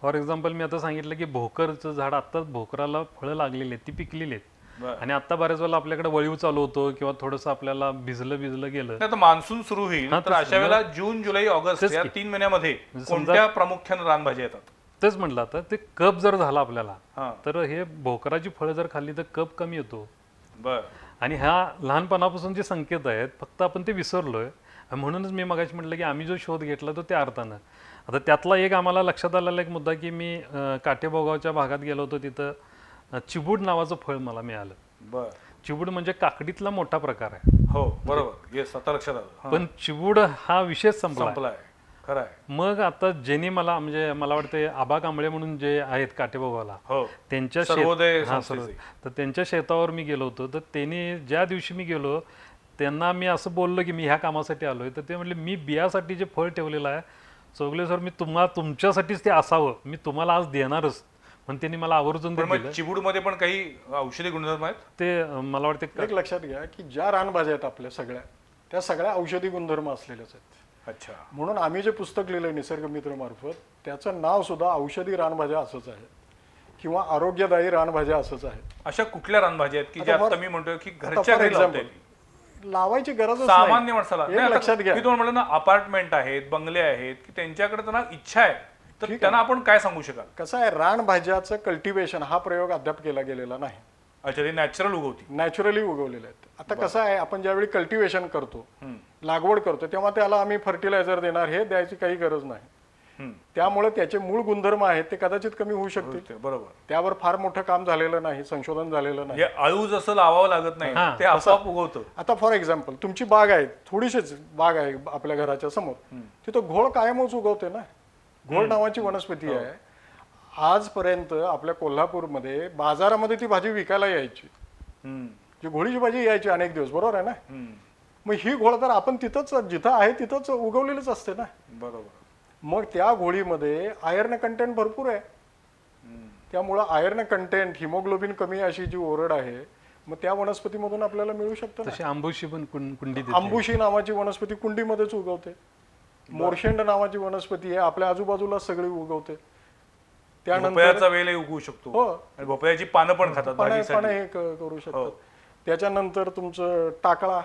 फॉर एक्झाम्पल मी आता सांगितलं की भोकरचं झाड, आता भोकराला फळं लागलेली आहेत, ती पिकलेली आहेत, बरं. आणि आता बऱ्याच वेळेला आपल्याकडे वळीव चालू होतो किंवा थोडंसं आपल्याला भिजलं गेलं. नाही तर मान्सून सुरू होईल हा, तर तेच अशा वेळेला जून जुलै ऑगस्ट तेच या की. 3 महिन्यामध्ये समजा- कोणत्या प्रामुख्याने रानभाज्या येतात? तेच म्हटलं, आता ते कप जर झाला आपल्याला हा, तर हे भोकराची फळं जर खाल्ली तर कप कमी येतो. बर आणि ह्या लहानपणापासून जे संकेत आहेत फक्त आपण ते विसरलोय. म्हणूनच मी मगाशी म्हटलं की आम्ही जो शोध घेतला तो त्या अर्थानं. आता त्यातला एक आम्हाला लक्षात आलेला एक मुद्दा की मी काटेबोगावच्या भागात गेलो होतो, तिथं चिबूड नावाचं फळ मला मिळालं. बर चिबूड म्हणजे काकडीतला मोठा प्रकार आहे, हो बरोबर, येस आता लक्षात आलं. हा, पण चिबूड हा विशेष संपला. संपलाय, खरं आहे. मग आता ज्यांनी मला म्हणजे मला वाटतं आबा कांबळे म्हणून जे आहेत काटेबोगावला, हो त्यांच्या सर्वोदय हा, संस्थेचे. तर त्यांच्या शेतावर मी गेलो होतो. तर त्यांनी ज्या दिवशी मी गेलो त्यांना मी असं बोललो की मी ह्या कामासाठी आलोय, तर ते म्हणले मी बियासाठी जे फळ ठेवलेलं आहे चौगले सर, मी तुमच्यासाठीच ते असावं, मी तुम्हाला आज देणारच. पण त्यांनी मला आवर्जून ते पण मग दिलं. चिबूड मध्ये पण काही औषधी गुणधर्म आहेत? ते मला वाटते एक लक्षात घ्या की ज्या रानभाज्या आहेत आपल्या सगळ्या, त्या सगळ्या औषधी गुणधर्म असलेल्याच आहेत. अच्छा, म्हणून आम्ही जे पुस्तक लिहिलंय निसर्ग मित्र मार्फत, त्याचं नाव सुद्धा औषधी रानभाज्या असंच आहे किंवा आरोग्यदायी रानभाज्या असंच आहे. अशा कुठल्या रानभाज्या आहेत की आता ज्या for- आता मी म्हणतोय की आता घरच्या for घरी लावता example, येतील? लावायची गरजच सामान्य नाही. माणसाला एक नाही, आता लक्षात घ्या मी तुम्हाला म्हणलं ना, अपार्टमेंट आहेत, बंगले आहेत की त्यांच्याकडे त्यांना इच्छा आहे, तर ठीक त्यांना आपण काय सांगू शकाल? कसं आहे, रानभाज्याचं कल्टिवेशन हा प्रयोग अद्याप केला गेलेला नाही, अच्छा, ते नॅचरल उगवती. नॅचरली उगवलेले आहेत. आता कसं आहे, आपण ज्यावेळी कल्टिवेशन करतो, हम्म, लागवड करतो, तेव्हा त्याला आम्ही फर्टिलायझर देणार हे द्यायची काही गरज नाही. हम्म, त्यामुळे त्याचे मूळ गुणधर्म आहेत ते कदाचित कमी होऊ शकतील. ते बरोबर. त्यावर फार मोठं काम झालेलं नाही, संशोधन झालेलं नाही. हे आळू जसं लावावं लागत नाही, हा, ते आपोआप उगवतं. आता फॉर एक्झाम्पल तुमची बाग आहे, थोडीशीच बाग आहे आपल्या घराच्या समोर, तिथं घोळ कायमच उगवते ना. घोळ नावाची वनस्पती आहे. आजपर्यंत आपल्या कोल्हापूरमध्ये बाजारामध्ये ती भाजी विकायला यायची, हम्म, जी घोळीची भाजी यायची अनेक दिवस, बरोबर आहे ना. हम्म, मग ही घोळ तर आपण तिथंच जिथं आहे तिथंच उगवलेलीच असते ना. बरोबर. मग त्या घोळीमध्ये आयर्न कंटेंट भरपूर आहे. हम्म, त्यामुळं आयर्न कंटेंट, हिमोग्लोबिन कमी अशी जी ओरड आहे, मग त्या वनस्पतीमधून आपल्याला मिळू शकतं ना. तशी आंबोशी पण कुंडीत येते. आंबुशी नावाची वनस्पती कुंडीमध्येच उगवते. मोरशेंड नावाची वनस्पती आहे, आपल्या आजूबाजूला सगळी उगवते. त्यानंतर भोपळ्याचा वेलही उगवू शकतो हो, आणि भोपळ्याची पानं पण खातात पाने भाजीसाठी. हे करू हो. शकतात. त्याच्यानंतर तुमचं टाकळा,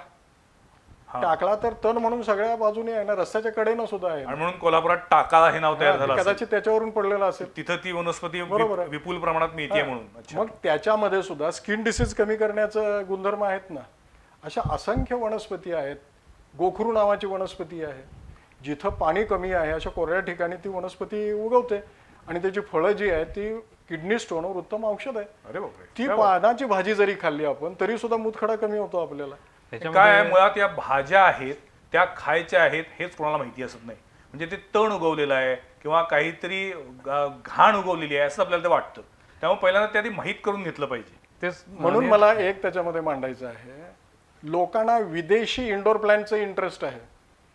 हा. टाकळा तर तण म्हणून सगळ्या बाजूने आहे ना, रस्त्याच्या कडेनं सुद्धा आहे. आणि म्हणून कोल्हापुरात टाकाळा हे नाव तयार झालं असेल. कदाचित त्याच्यावरून पडलेलं असेल. तिथं ती वनस्पती बरोबर आहे. विपुल प्रमाणात मिळते म्हणून. अच्छा. मग त्याच्यामध्ये सुद्धा स्किन डिसीज कमी करण्याचं गुणधर्म आहेत ना. अशा असंख्य वनस्पती आहेत. गोखरू नावाची वनस्पती आहे, जिथं पाणी कमी आहे अशा कोरड्या ठिकाणी ती वनस्पती उगवते आणि त्याची फळं जी आहेत ती किडनी स्टोनवर उत्तम औषध आहे. अरे बापरे. ती पानाची भाजी जरी खाल्ली आपण तरी सुद्धा मूतखडा कमी होतो आपल्याला. काय आहे, मुळात या भाज्या आहेत त्या खायच्या आहेत हेच कोणाला माहिती असत नाही. म्हणजे ते तण उगवलेलं आहे किंवा काहीतरी घाण उगवलेली आहे असं आपल्याला ते वाटतं. त्यामुळे पहिल्यांदा ते आधी माहीत करून घेतलं पाहिजे. तेच म्हणून मला एक त्याच्यामध्ये मांडायचं आहे, लोकांना विदेशी इंडोर प्लॅन्टचं इंटरेस्ट आहे.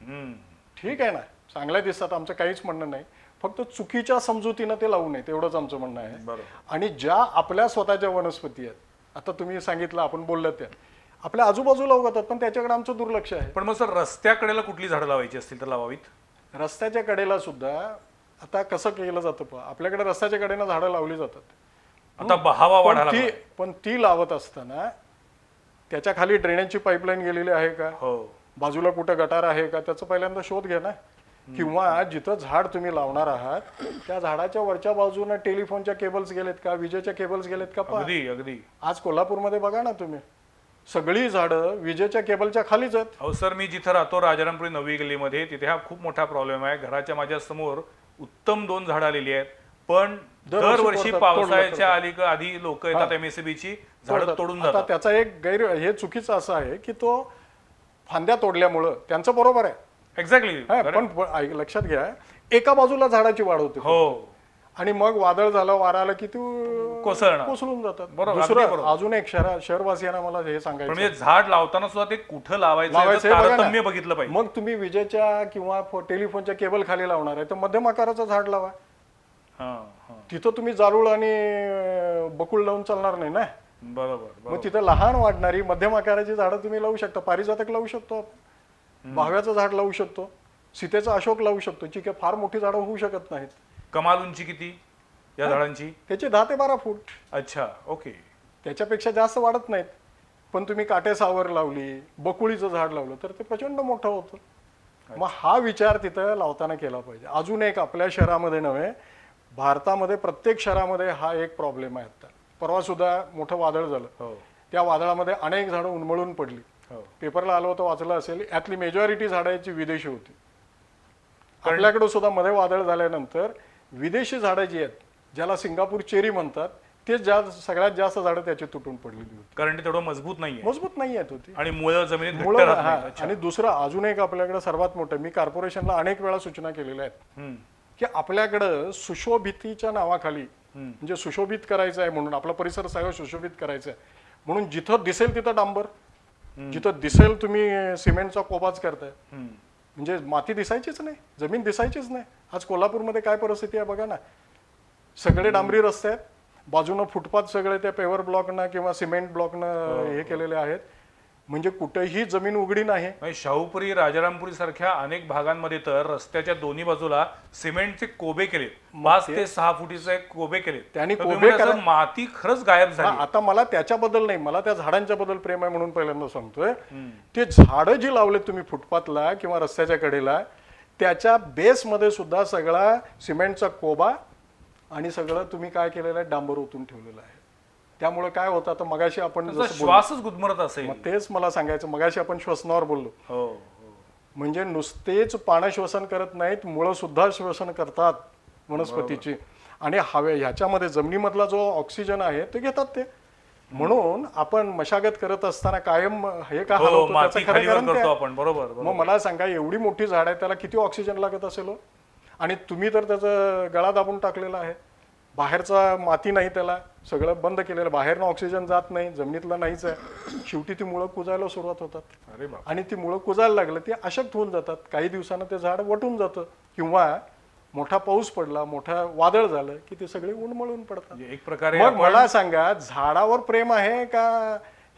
हम्म, ठीक आहे ना, चांगल्या दिसतात, आमचं काहीच म्हणणं नाही, फक्त चुकीच्या समजुतीनं ते लावू नये तेवढंच आमचं म्हणणं आहे. बरोबर. आणि ज्या आपल्या स्वतःच्या वनस्पती आहेत, आता तुम्ही सांगितलं आपण बोललं त्या आपल्या आजूबाजूला उगवतात, पण त्याच्याकडे आमचं दुर्लक्ष आहे. पण मग सर रस्त्याकडेला कुठली झाडं लावायची असतील तर लावावीत? रस्त्याच्या कडेला सुद्धा आता कसं केलं जातं पहा, आपल्याकडे रस्त्याच्या कडेनं झाडं लावली जातात. आता बहावा वाढायला लागलाय. पण ती लावत असताना त्याच्या खाली ड्रेनेजची पाईपलाईन गेलेली आहे का, हो, बाजूला कुठं गटार आहे का, त्याचा पहिल्यांदा शोध घ्या ना. किंवा जिथं झाड तुम्ही लावणार आहात त्या झाडाच्या वरच्या बाजूने टेलिफोनच्या केबल्स गेलेत का, विजेच्या केबल्स गेलेत का पहा. अगदी अगदी. आज कोल्हापूरमध्ये बघा ना तुम्ही, सगळी झाडं विजेच्या केबलच्या खालीच आहेत. अहो सर, मी जिथं राहतो राजारामपुरी नवी गल्लीमध्ये, तिथे हा खूप मोठा प्रॉब्लेम आहे. घराच्या माझ्या समोर उत्तम 2 झाडं आलेली आहेत, पण दरवर्षी तोडतात, पावसाळ्याच्या आधी लोक येतात MSCBची झाडं तोडून आता जातात. त्याचा एक हे चुकीचं असं आहे की तो फांद्या तोडल्यामुळं त्यांचं बरोबर आहे. एक्झॅक्टली. हा, पण लक्षात घ्या, एका बाजूला झाडाची वाढ होते हो, आणि मग वादळ झालं, वारा आलं की तू कोसळणार. कोसळून जातात. बरोबर, दुसरं अगदी बरोबर. अजून एक शहरवासियांना मला हे पण सांगायचं, म्हणजे झाड लावताना सुद्धा ते कुठं लावायचं लावायचं याचं हे बघा ना. तारतम्य बघितलं पाहिजे. मग तुम्ही विजेच्या किंवा टेलिफोनच्या केबल खाली लावणार आहे तर मध्यम आकाराचं झाड लावा. हा, हा. तिथं तुम्ही जारूळ आणि बकुळ लावून चालणार नाही ना. बरोबर. मग तिथं लहान वाढणारी मध्यम आकाराची झाडं तुम्ही लावू शकता. पारिजातक लावू शकतो आपण, भाव्याचं झाड लावू शकतो, सीतेचं अशोक लावू शकतो, जी काही फार मोठी झाडं होऊ शकत नाहीत. कमाल उंची किती या झाडांची? त्याचे 10 ते 12 फूट, अच्छा, ओके. त्याच्यापेक्षा जास्त वाढत नाहीत. पण तुम्ही काटेसावर लावली, बकुळीचं झाड लावलं तर ते प्रचंड मोठं होतं. मग हा विचार तिथं लावताना केला पाहिजे. अजून एक आपल्या शहरामध्ये नव्हे, भारतामध्ये प्रत्येक शहरामध्ये हा एक प्रॉब्लेम आहे. आता परवा सुद्धा मोठं वादळ झालं, हो, त्या वादळामध्ये अनेक झाडं उन्मळून पडली. हो. पेपरला आलं होतं, वाचलं असेल, यातली मेजॉरिटी झाडांची विदेशी होती. आपल्याकडे सुद्धा मध्ये वादळ झाल्यानंतर विदेशी झाडं जी आहेत, ज्याला सिंगापूर चेरी म्हणतात, ते सगळ्यात जास्त झाडं त्याची तुटून पडलेली होती. कारण ते तेवढं मजबूत नाहीये मजबूत नाही आहेत होती. आणि मुळं जमिनीत घट्ट मुळं, राहत हा. नाहीत. अच्छा. आणि दुसरं अजून एक आपल्याकडे सर्वात मोठं, मी कॉर्पोरेशनला अनेक वेळा सूचना केलेल्या आहेत हम्म, की आपल्याकडं सुशोभितीच्या नावाखाली, म्हणजे सुशोभित करायचं आहे म्हणून, आपला परिसर सगळं सुशोभित करायचं आहे म्हणून जिथं दिसेल तिथं डांबर, जिथं दिसेल तुम्ही सिमेंटचा कोबाच करताय. हम्म. म्हणजे माती दिसायचीच नाही, जमीन दिसायचीच नाही. आज कोल्हापूरमध्ये काय परिस्थिती आहे बघा ना. सगळे डांबरी रस्ते आहेत, बाजूनं फुटपाथ सगळे त्या पेवर ब्लॉकनं किंवा सिमेंट ब्लॉकनं हे केलेले आहेत. म्हणजे कुठेही जमीन उघडी नाही. म्हणजे शाहूपुरी, राजारामपुरी सारख्या अनेक भागांमध्ये तर रस्त्याच्या दोन्ही बाजूला सिमेंटचे कोबे केलेत, 5 ते 6 फुटीचे कोबे केलेत. त्यांनी तर कोबे तुम्ही म्हणता, करा- माती खरंच गायब हा, झाली. आता मला त्याच्याबद्दल नाही, मला त्या झाडांच्या बद्दल प्रेम आहे म्हणून पहिल्यांदा सांगतोय. ते झाडं जी लावले तुम्ही फुटपाथला किंवा रस्त्याच्या कडेला, त्याच्या बेसमध्ये सुद्धा सगळा सिमेंटचा कोबा आणि सगळं तुम्ही काय केलेलं आहे, डांबर ओतून ठेवलेलं आहे. त्यामुळे काय होतं, आता मगाशी आपण त्याचा जसं बोललो, श्वासच गुदमरत असेल. मग तेच मला सांगायचं, मगाशी आपण श्वसनावर बोललो, हो, म्हणजे नुसतेच पानं श्वसन करत नाहीत, मुळं सुद्धा श्वसन करतात वनस्पतीची. आणि ह्याच्यामध्ये जमिनीमधला जो ऑक्सिजन आहे ते घेतात ते. म्हणून आपण मशागत करत असताना कायम हे का हो, हलवतो, माती त्याचं खरं खालीवर कारण ते करतो आहे. आपण. बरोबर, मग बरोबर. मला सांगा, एवढी मोठी झाड आहे, त्याला किती ऑक्सिजन लागत असेल हो? आणि तुम्ही तर त्याचा गळा दाबून टाकलेला आहे. बाहेरचा माती नाही, त्याला सगळं बंद केलेलं, बाहेरनं ऑक्सिजन जात नाही, जमिनीतलं नाहीच आहे. शेवटी ती मुळं कुजायला सुरुवात होतात. अरे बाप. आणि ती मुळं कुजायला लागलं, ती अशक्त होऊन जातात. काही दिवसानं ते झाड वटून जातं, किंवा मोठा पाऊस पडला, मोठा वादळ झालं की ते सगळे उन्मळून पडतात. म्हणजे एक प्रकारे मग आपण- मला सांगा, झाडावर प्रेम आहे का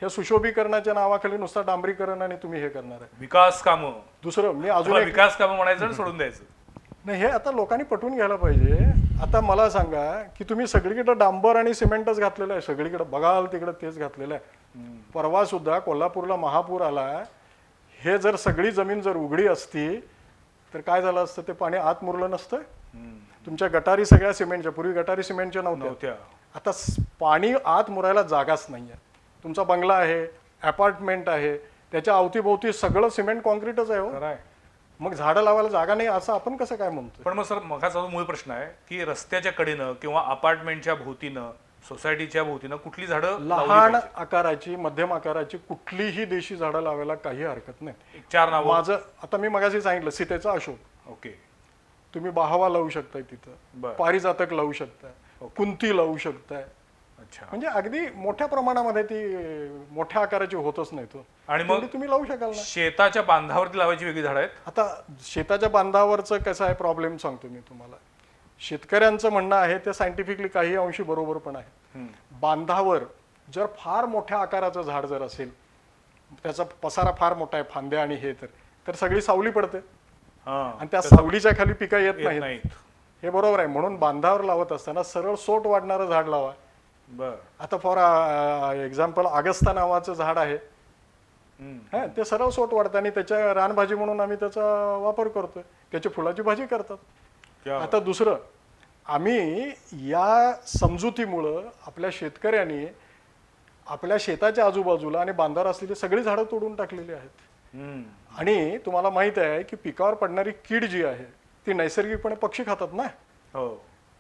हे सुशोभीकरणाच्या नावाखाली नुसतं डांबरीकरण आणि तुम्ही हे करणार आहे? विकास कामं, दुसरं मी अजून तुला एक, विकास कामं म्हणायचं आणि सोडून द्यायचं. नाही, हे आता लोकांनी पटवून घ्यायला पाहिजे. आता मला सांगा की तुम्ही सगळीकडे डांबर आणि सिमेंटच घातलेलं आहे, सगळीकडे बघाल तिकडे तेच घातलेलं आहे. परवा सुद्धा कोल्हापूरला महापूर आला. हे जर सगळी जमीन जर उघडी असती तर काय झालं असतं, ते पाणी आत मुरलं नसतं. तुमच्या गटारी सगळ्या सिमेंटच्या, पूर्वी गटारी सिमेंटच्या नव्हत्या. नव्हत्या. आता पाणी आत मुरायला जागाच नाही आहे. तुमचा बंगला आहे, अपार्टमेंट आहे, त्याच्या अवतीभोवती सगळं सिमेंट कॉन्क्रीटच आहे हो. खरं आहे. मग झाडं लावायला जागा नाही असं आपण कसं काय म्हणतो? पण मग सर, मगाचा जो मूळ प्रश्न आहे की रस्त्याच्या कडेनं किंवा अपार्टमेंटच्या भोवतीनं, सोसायटीच्या भोवतीनं कुठली झाडं लावली लहान पाहिजेत? आकाराची, मध्यम आकाराची कुठलीही देशी झाडं लावायला काही हरकत नाही. एक 4 नावं. माझं आता मी मगाशी सांगितलं, सीतेचा अशोक, ओके. तुम्ही बाहावा लावू शकताय तिथं, बरं. पारिजातक लावू शकताय, कुंती लावू शकताय. अच्छा. म्हणजे अगदी मोठ्या प्रमाणामध्ये ती मोठ्या आकाराची होतच नाही तो. आणि मग तेवढी तुम्ही लावू शकाल ना. शेताच्या बांधावरती लावायची वेगळी झाडं आहेत. आता शेताच्या बांधावरचं कसं आहे प्रॉब्लेम सांगतो मी तुम्हाला. शेतकऱ्यांचं म्हणणं आहे ते सायंटिफिकली काही अंशी बरोबर पण आहे. बांधावर जर फार मोठ्या आकाराचं झाड जर असेल, त्याचा पसारा फार मोठा आहे, फांद्या आणि हे, तर सगळी सावली पडते आणि त्या सावलीच्या खाली पिकं येत येत नाहीत. नाहीत. हे बरोबर आहे. म्हणून बांधावर लावत असताना सरळ सोट वाढणारं झाड लावा. बर. आता फॉर एक्झाम्पल अगस्ता नावाचं झाड आहे, हा, ते सरळ सोट वाढतं आणि त्याच्या रानभाजी म्हणून आम्ही त्याचा वापर करतोय. त्याची फुलाची भाजी करतात. क्या आता दुसरं, आम्ही या समजुतीमुळं आपल्या शेतकऱ्यांनी आपल्या शेताच्या आजूबाजूला आणि बांधावर असलेली सगळी झाडं तोडून टाकलेली आहेत. हम्म. आणि तुम्हाला माहित आहे की पिकावर पडणारी कीड जी आहे ती नैसर्गिकपणे पक्षी खातात ना. हो.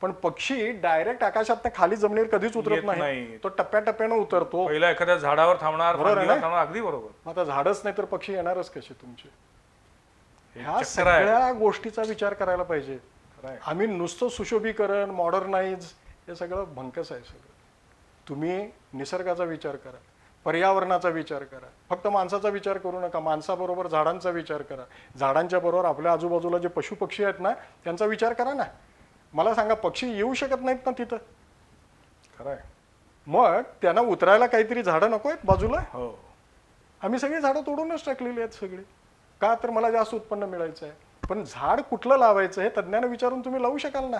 पण पक्षी डायरेक्ट आकाशात खाली जमिनीवर कधीच उतरत येत नाही. नाही. तो टप्प्याटप्प्यानं उतरतो. पहिला एखाद्या झाडावर थांबणार, बरोबर आहे फांदीवर ना? थांबणार, अगदी बरोबर. मग आता झाडच नाही तर पक्षी येणारच कसे तुमचे? हे ह्या चक्कर आहे. सगळ्या गोष्टीचा विचार करायला पाहिजे. खरं आहे. आम्ही नुसतं सुशोभीकरण, मॉडर्नाइज हे सगळं भंकस आहे सगळं. तुम्ही निसर्गाचा विचार करा, पर्यावरणाचा विचार करा. फक्त माणसाचा विचार करू नका. माणसाबरोबर झाडांचा विचार करा. झाडांच्या बरोबर आपल्या आजूबाजूला जे पशुपक्षी आहेत ना त्यांचा विचार करा ना. मला सांगा, पक्षी येऊ शकत नाहीत ना तिथं? खरं आहे. मग त्यांना उतरायला काहीतरी झाडं नको आहेत बाजूला? हो. आम्ही सगळी झाडं तोडूनच टाकलेली आहेत सगळी. का तर मला जास्त उत्पन्न मिळायचं आहे. पण झाड कुठलं लावायचं हे तज्ज्ञांना विचारून तुम्ही लावू शकाल ना.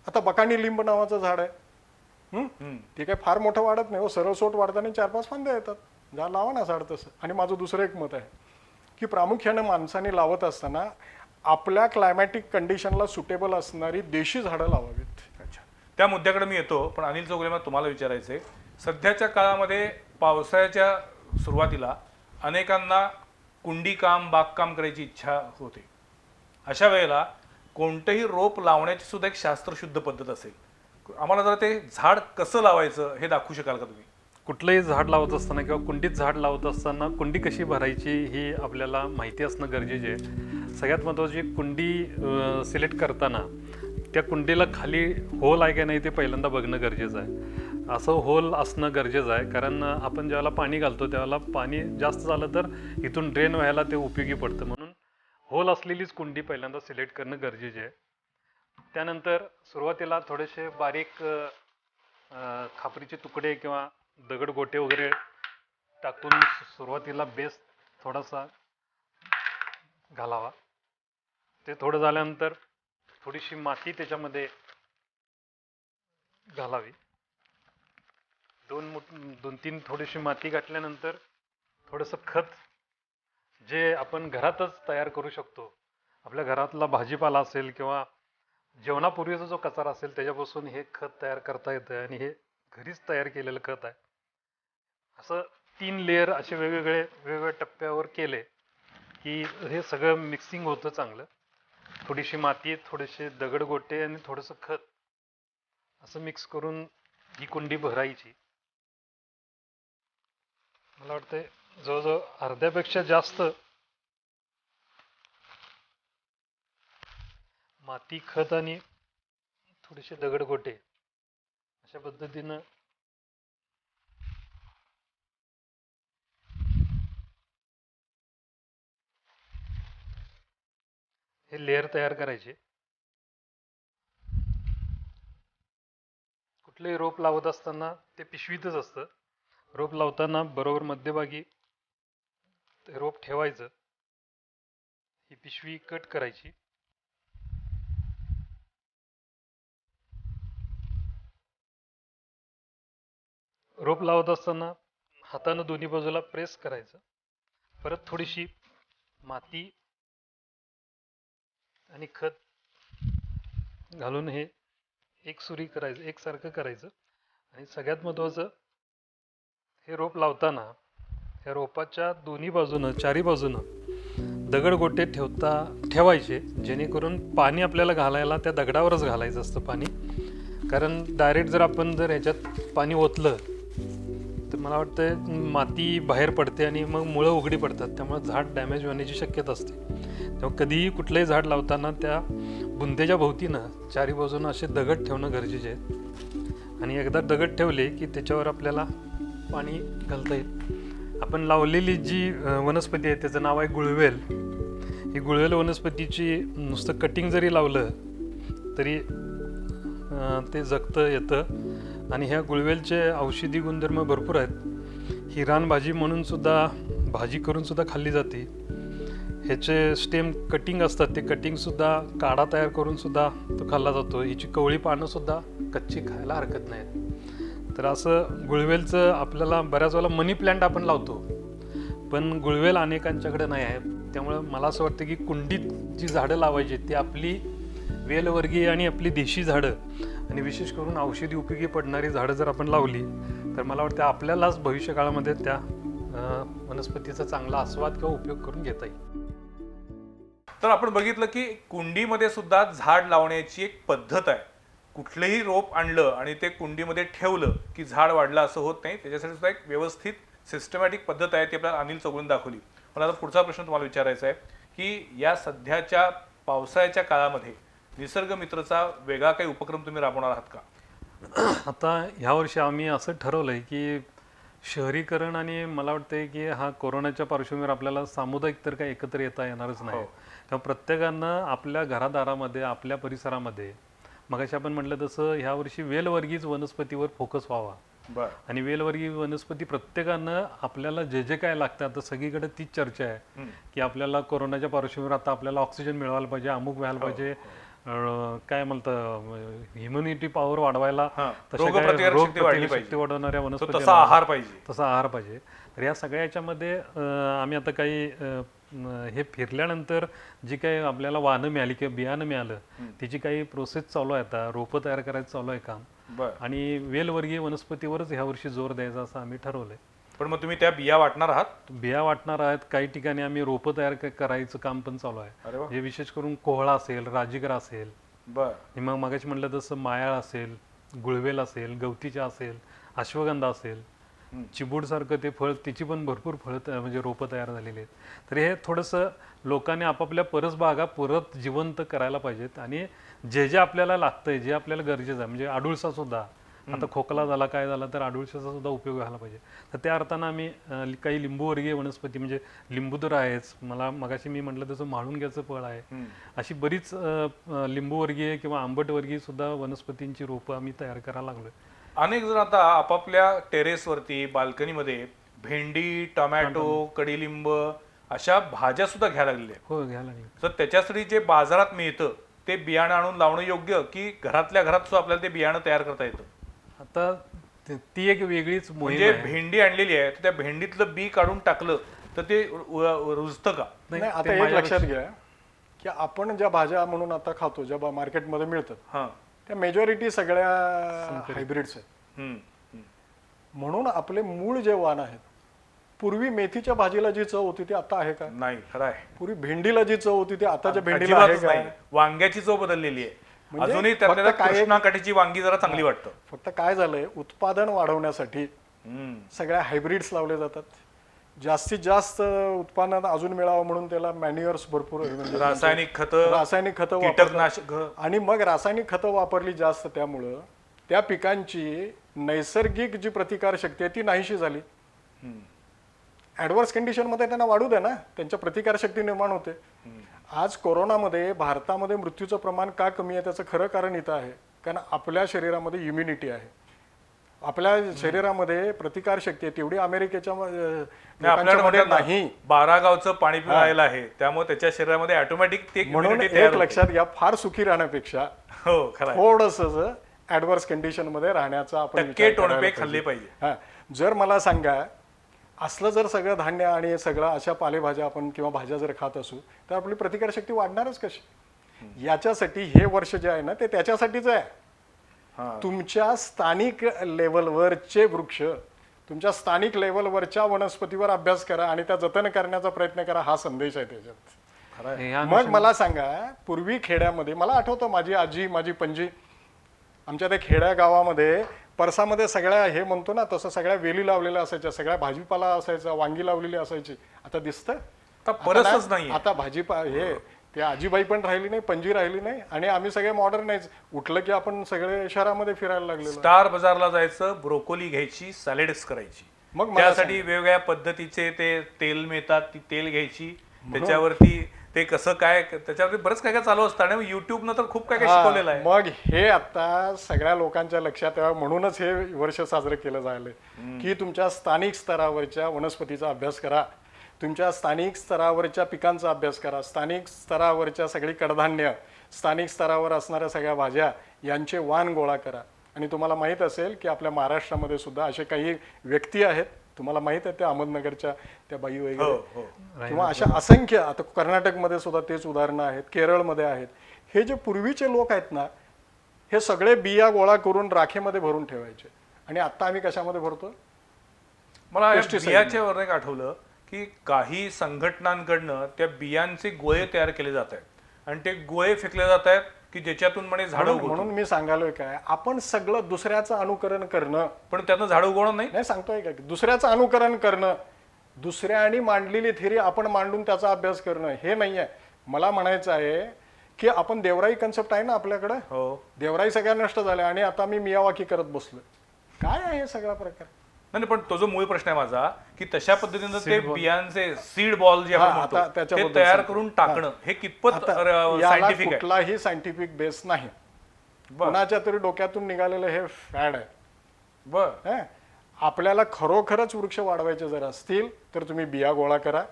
आता बकाणी लिंब नावाचं झाड आहे. ते काय फार मोठं वाढत नाही हो, सरळसोट वाढताना 4-5 फांद्या येतात. झाड लावा ना झाड तसं. आणि माझं दुसरं एक मत आहे की प्रामुख्याने माणसाने लावत असताना आपल्या क्लायमॅटिक कंडिशनला सुटेबल असणारी देशी झाडं लावावीत. अच्छा, त्या मुद्द्याकडे मी येतो. पण अनिल चौगुले, मला तुम्हाला विचारायचं आहे, सध्याच्या काळामध्ये पावसाळ्याच्या सुरुवातीला अनेकांना कुंडी काम, बागकाम करायची इच्छा होते. अशा वेळेला कोणतंही रोप लावण्याची सुद्धा एक शास्त्रशुद्ध पद्धत असेल. आम्हाला जरा ते झाड कसं लावायचं हे दाखवू शकाल का तुम्ही? कुठलंही झाड लावत असताना किंवा कुंडीत झाड लावत असताना कुंडी कशी भरायची ही आपल्याला माहिती असणं गरजेचे आहे. सगळ्यात महत्त्वाची, कुंडी सिलेक्ट करताना त्या कुंडीला खाली होल आहे का नाही ते पहिल्यांदा बघणं गरजेचं आहे. असं होल असणं गरजेचं आहे, कारण आपण ज्यावेळेला पाणी घालतो त्यावेळेला पाणी जास्त झालं तर इथून ड्रेन व्हायला ते उपयोगी पडतं. म्हणून होल असलेलीच कुंडी पहिल्यांदा सिलेक्ट करणं गरजेचे आहे. त्यानंतर सुरुवातीला थोडेसे बारीक खापरीचे तुकडे किंवा दगडगोटे वगैरे टाकून सुरुवातीला बेस थोडासा घालावा. ते थोडं झाल्यानंतर थोडीशी माती त्याच्यामध्ये घालावी. 2-3 थोडीशी माती घातल्यानंतर थोडंसं खत जे आपण घरातच तयार करू शकतो. आपल्या घरातला भाजीपाला असेल किंवा जेवणापूर्वीचा जो कचरा असेल त्याच्यापासून हे खत तयार करता येतं आणि हे घरीच तयार केलेलं खत आहे. असं 3 लेअर असे वेगवेगळ्या टप्प्यावर केले की हे सगळं मिक्सिंग होतं चांगलं. थोडीशी माती, थोडेसे दगडगोटे आणि थोडंसं खत असं मिक्स करून ही कुंडी भरायची. मला वाटतंय जवळजवळ अर्ध्यापेक्षा जास्त माती, खत आणि थोडेसे दगडगोटे अशा पद्धतीनं हे लेअर तयार करायचे. कुठलेही रोप लावत असताना ते पिशवीतच असतं. रोप लावताना बरोबर मध्यभागी ते रोप ठेवायचं. ही पिशवी कट करायची. रोप लावत असताना हातानं दोन्ही बाजूला प्रेस करायचं. परत थोडीशी माती आणि खत घालून हे एकसुरी करायचं, एकसारखं करायचं. आणि सगळ्यात महत्त्वाचं, हे रोप लावताना ह्या रोपाच्या दोन्ही बाजूनं, चारी बाजूनं दगडगोटे ठेवायचे, जेणेकरून पाणी आपल्याला घालायला त्या दगडावरच घालायचं असतं पाणी. कारण डायरेक्ट जर आपण ह्याच्यात पाणी ओतलं तर मला वाटतं माती बाहेर पडते आणि मग मुळं उघडी पडतात. त्यामुळे झाड डॅमेज होण्याची शक्यता असते. तेव्हा कधीही कुठलंही झाड लावताना त्या बुंदेच्या भोवतीनं चारी बाजूनं असे दगड ठेवणं गरजेचे आहे. आणि एकदा दगड ठेवले की त्याच्यावर आपल्याला पाणी घालता येईल. आपण लावलेली जी वनस्पती आहे त्याचं नाव आहे गुळवेल. ही गुळवेल वनस्पतीची नुसतं कटिंग जरी लावलं तरी ते जगतं येतं. आणि ह्या गुळवेलचे औषधी गुणधर्म भरपूर आहेत. ही रानभाजी म्हणून सुद्धा, भाजी करून सुद्धा खाल्ली जाते. ह्याचे स्टेम कटिंग असतात, ते कटिंगसुद्धा काढा तयार करून सुद्धा तो खाल्ला जातो. हिची कवळी पानंसुद्धा कच्ची खायला हरकत नाही. तर असं गुळवेलचं आपल्याला बऱ्याच वेळेला मनी प्लॅन्ट आपण लावतो, पण गुळवेल अनेकांच्याकडे नाही आहे. त्यामुळं मला असं वाटतं की कुंडीत जी झाडं लावायची ती आपली वेलवर्गीय आणि आपली देशी झाडं आणि विशेष करून औषधी उपयोगी पडणारी झाडं जर आपण लावली तर मला वाटतं आपल्यालाच भविष्य काळामध्ये त्या वनस्पतीचा चांगला आस्वाद किंवा उपयोग करून घेता येईल. तर आपण बघितलं की कुंडीमध्ये सुद्धा झाड लावण्याची एक पद्धत आहे. कुठलंही रोप आणलं आणि ते कुंडीमध्ये ठेवलं की झाड वाढलं असं होत नाही. त्याच्यासाठी सुद्धा एक व्यवस्थित सिस्टमॅटिक पद्धत आहे, ती आपल्याला अनिल चौगुले दाखवली. मला आता पुढचा प्रश्न तुम्हाला विचारायचा आहे की या सध्याच्या पावसाळ्याच्या काळामध्ये निसर्ग मित्रचा वेगळा काही उपक्रम तुम्ही राबवणार आहात का? आता ह्या वर्षी आम्ही असं ठरवलंय की शहरीकरण आणि मला वाटतंय की हा कोरोनाच्या पार्श्वभूमीवर आपल्याला सामुदायिक तर काही एकत्र येता येणारच नाही. तेव्हा प्रत्येकानं आपल्या घरादारामध्ये आपल्या परिसरामध्ये मगाशी आपण म्हटलं तसं ह्या वर्षी वेलवर्गीय वनस्पतीवर फोकस व्हावा. बर. आणि वेलवर्गीय वनस्पती प्रत्येकानं आपल्याला जे जे काय लागतं आता सगळीकडे तीच चर्चा आहे की आपल्याला कोरोनाच्या पार्श्वभूमीवर आता आपल्याला ऑक्सिजन मिळवायला पाहिजे, अमुक व्हायला पाहिजे, काय म्हणतं इम्युनिटी पॉवर वाढवायला तशा काय रोगप्रतिकारशक्ती वाढवणाऱ्या वनस्पती तसा आहार पाहिजे. तसा आहार पाहिजे. तर या सगळ्या याच्यामध्ये आम्ही आता काही हे फिरल्यानंतर जी काही आपल्याला वाहनं मिळाली किंवा बियाणं मिळालं त्याची काही प्रोसेस चालू आहे. आता रोपं तयार करायचं चालू आहे काम. आणि वेलवर्गीय वनस्पतीवरच ह्या वर्षी जोर द्यायचा असं आम्ही ठरवलंय. पण मग तुम्ही त्या बिया वाटणार आहात? बिया वाटणार आहेत. काही ठिकाणी आम्ही रोपं तयार करायचं काम पण चालू आहे. हे विशेष करून कोहळा असेल, राजीगर असेल, मग मगाशी म्हटलं तसं मायाळ असेल, गुळवेल असेल, गवतीच्या असेल, अश्वगंधा असेल, चिबूड सारखं ते फळ, तिची पण भरपूर फळं म्हणजे रोपं तयार झालेली आहेत. तर हे थोडंसं लोकांनी आपापल्या परसबागा परत जिवंत करायला पाहिजेत. आणि जे जे आपल्याला लागतंय, जे आपल्याला गरजेचं आहे, म्हणजे आडुळसा सुद्धा आता खोकला झाला काय झाला तर आडुळशाचा सुद्धा उपयोग व्हायला पाहिजे. तर त्या अर्थानं आम्ही काही लिंबूवर्गीय वनस्पती म्हणजे लिंबू तर आहेच, मला मगाशी मी म्हटलं तसं म्हाळुंग्याचं फळ आहे, अशी बरीच लिंबूवर्गीय किंवा आंबटवर्गीय सुद्धा वनस्पतींची रोपं आम्ही तयार करायला लागलोय. अनेक जण आता आपापल्या टेरेसवरती बाल्कनीमध्ये भेंडी, टोमॅटो, कडीलिंब अशा भाज्या सुद्धा घ्यायला लागल्या. हो, घ्यायला लागले. तर त्याच्यासाठी जे बाजारात मिळतं ते बियाणं आणून लावणं योग्य की घरातल्या घरात सुद्धा आपल्याला ते बियाणं तयार करता येतं? आता ती एक वेगळीच म्हणजे भेंडी आणलेली आहे तर त्या भेंडीतलं बी काढून टाकलं तर ते रुजतं का? नाही, आता एक लक्षात घ्या की आपण ज्या भाज्या म्हणून आता खातो, ज्या मार्केटमध्ये मिळतात त्या मेजॉरिटी सगळ्या हायब्रिड्स आहेत. म्हणून आपले मूळ जे वाण आहेत, पूर्वी मेथीच्या भाजीला जी चव होती ती आता आहे का? नाही. खरं आहे. पूर्वी भेंडीला जी चव होती ती आताच्या भेंडीला आहे का? वांग्याची चव बदललेली आहे. म्हणजे अजूनही त्यातल्या कृष्णाकाठीची वांगी जरा चांगली वाटतं. फक्त काय झालंय, उत्पादन वाढवण्यासाठी सगळ्या हायब्रिड्स लावले जातात. जास्तीत जास्त उत्पादन अजून मिळावं म्हणून त्याला मॅन्युअर्स भरपूर, रासायनिक खतं, कीटकनाशक, आणि मग रासायनिक खतं वापरली जास्त, त्यामुळं त्या पिकांची नैसर्गिक जी प्रतिकार शक्ती आहे ती नाहीशी झाली. ऍडव्हर्स कंडिशन मध्ये त्यांना वाढू द्या ना, त्यांच्या प्रतिकार शक्ती निर्माण होते. आज कोरोनामध्ये भारतामध्ये मृत्यूचं प्रमाण का कमी आहे त्याचं खरं कारण इथं आहे, कारण आपल्या शरीरामध्ये इम्युनिटी आहे, आपल्या शरीरामध्ये प्रतिकार शक्ती आहे तेवढी अमेरिकेच्या नाही. 12 गावचं पाणी पिऊन आलेलं आहे त्यामुळे त्याच्या शरीरामध्ये ऑटोमॅटिक ते. म्हणून एक लक्षात घ्या, फार सुखी राहण्यापेक्षा थोडस ऍडव्हर्स कंडिशन मध्ये राहण्याचा आपण खाल्ले पाहिजे. जर मला सांगा, असलं जर सगळं धान्य आणि सगळं अशा पालेभाज्या आपण किंवा भाज्या जर खात असू तर आपली प्रतिकारशक्ती वाढणारच कशी? याच्यासाठी हे वर्ष जे आहे ना ते त्याच्यासाठीच आहे. तुमच्या स्थानिक लेवलवरचे वृक्ष, तुमच्या स्थानिक लेवलवरच्या वनस्पतीवर अभ्यास करा आणि त्या जतन करण्याचा प्रयत्न करा, हा संदेश आहे त्याच्यात. मग मला सांगा, पूर्वी खेड्यामध्ये मला आठवतं, माझी आजी, माझी पणजी, आमच्या त्या खेड्या गावामध्ये परसामध्ये सगळ्या हे म्हणतो ना तसं सगळ्या वेली लावलेल्या असायच्या, सगळ्या भाजीपाला असायचा, वांगी लावलेली असायची. आता दिसतं परसच नाही. आता हे ते आजीबाई पण राहिली नाही, पणजी राहिली नाही, आणि आम्ही सगळे मॉडर्न आहेच. उठलं की आपण सगळे शहरामध्ये फिरायला लागले. स्टार बाजारला जायचं, ब्रोकोली घ्यायची, सॅलेड्स करायची. मग त्यासाठी वेगवेगळ्या पद्धतीचे ते तेल मिळतात, ती तेल घ्यायची, त्याच्यावरती ते कसं काय, त्याच्यावरती बरंच काय काय चालू असतं. आणि युट्यूबनं तर खूप काय काय शिकवलेलं आहे. मग हे आता सगळ्या लोकांच्या लक्षात यावं म्हणूनच हे वर्ष साजरं केलं जायलंय की तुमच्या स्थानिक स्तरावरच्या वनस्पतीचा अभ्यास करा, तुमच्या स्थानिक स्तरावरच्या पिकांचा अभ्यास करा, स्थानिक स्तरावरच्या सगळी कडधान्य, स्थानिक स्तरावर असणाऱ्या सगळ्या भाज्या यांचे वाण गोळा करा. आणि तुम्हाला माहीत असेल की आपल्या महाराष्ट्रामध्ये सुद्धा असे काही व्यक्ती आहेत, तुम्हाला माहित आहे त्या अहमदनगरच्या त्या बाई वगैरे, किंवा अशा असंख्य, आता कर्नाटकमध्ये सुद्धा तेच उदाहरणं आहेत, केरळमध्ये आहेत. हे जे पूर्वीचे लोक आहेत ना, हे सगळे बिया गोळा करून राखेमध्ये भरून ठेवायचे. आणि आता आम्ही कशामध्ये भरतो? मला या Pesticide. बियाच्या वरून एक आठवलं की काही संघटनांकडनं त्या बियांचे गोळे तयार केले जात आहेत आणि ते गोळे फेकले जात आहेत की ज्याच्यातून म्हणे झाडं म्हणून उगवतील. म्हणून मी सांगालोय काय, आपण सगळं दुसऱ्याचं अनुकरण करणं, पण त्यातनं झाडं उगवणार नाही. नाही सांगतोय का, दुसऱ्याचं अनुकरण करणं, दुसऱ्याने मांडलेली थिअरी आपण मांडून त्याचा अभ्यास करणं, हे नाही आहे. मला म्हणायचं आहे की आपण देवराई कन्सेप्ट आहे ना आपल्याकडं, हो देवराई सगळ्या नष्ट झाल्या आणि आता मी मियावाकी करत बसलोय. काय आहे हे सगळा प्रकार? नाही पण तो जो मूळ प्रश्न आहे माझा की तशा पद्धतीनं ते बियांचे सीड बॉल जे हा, आपण आता म्हणतो त्याच्याबद्दल ते तयार सांगतो. करून टाकणं हे कितपत आता याला सायंटिफिक आहे? कुठलाही सायंटिफिक बेस नाही. बर कोणाच्या तरी डोक्यातून निघालेलं हे फॅड आहे. बर हं? आपल्याला खरोखरच वृक्ष वाढवायचे जर असतील तर तुम्ही बिया गोळा करा,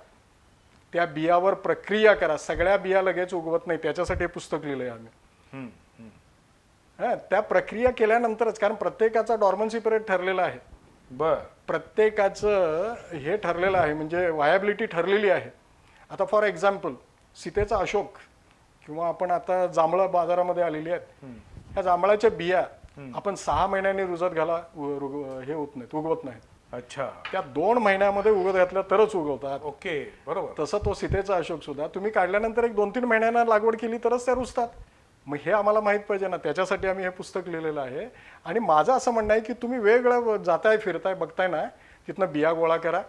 त्या बियावर प्रक्रिया करा. सगळ्या बिया लगेच उगवत नाही, त्याच्यासाठी हे पुस्तक लिहिलंय आम्ही. हम्म, हम्म. त्या प्रक्रिया केल्यानंतरच, कारण प्रत्येकाचा डॉर्मन्सी पिरियड ठरलेला आहे, बर प्रत्येकाचं हे ठरलेलं आहे, म्हणजे व्हायबिलिटी ठरलेली आहे. आता फॉर एक्झाम्पल सीतेचा अशोक किंवा आपण आता जांभळं बाजारामध्ये आलेली आहेत, ह्या जांभळाच्या बिया आपण 6 महिन्यांनी रुजत घाला हे होत नाहीत, उगवत नाहीत. अच्छा त्या 2 महिन्यामध्ये उगत घातल्या तरच उगवतात. ओके बरोबर. तसं तो सीतेचा अशोक सुद्धा तुम्ही काढल्यानंतर एक 2-3 महिन्यांना लागवड केली तरच त्या रुजतात. मग हे आम्हाला माहित पाहिजे ना, त्याच्यासाठी आम्ही हे पुस्तक लिहिलेलं आहे. आणि माझं असं म्हणणं आहे की तुम्ही वेगवेगळं जाताय फिरताय बघताय ना, तिथनं बिया गोळा करा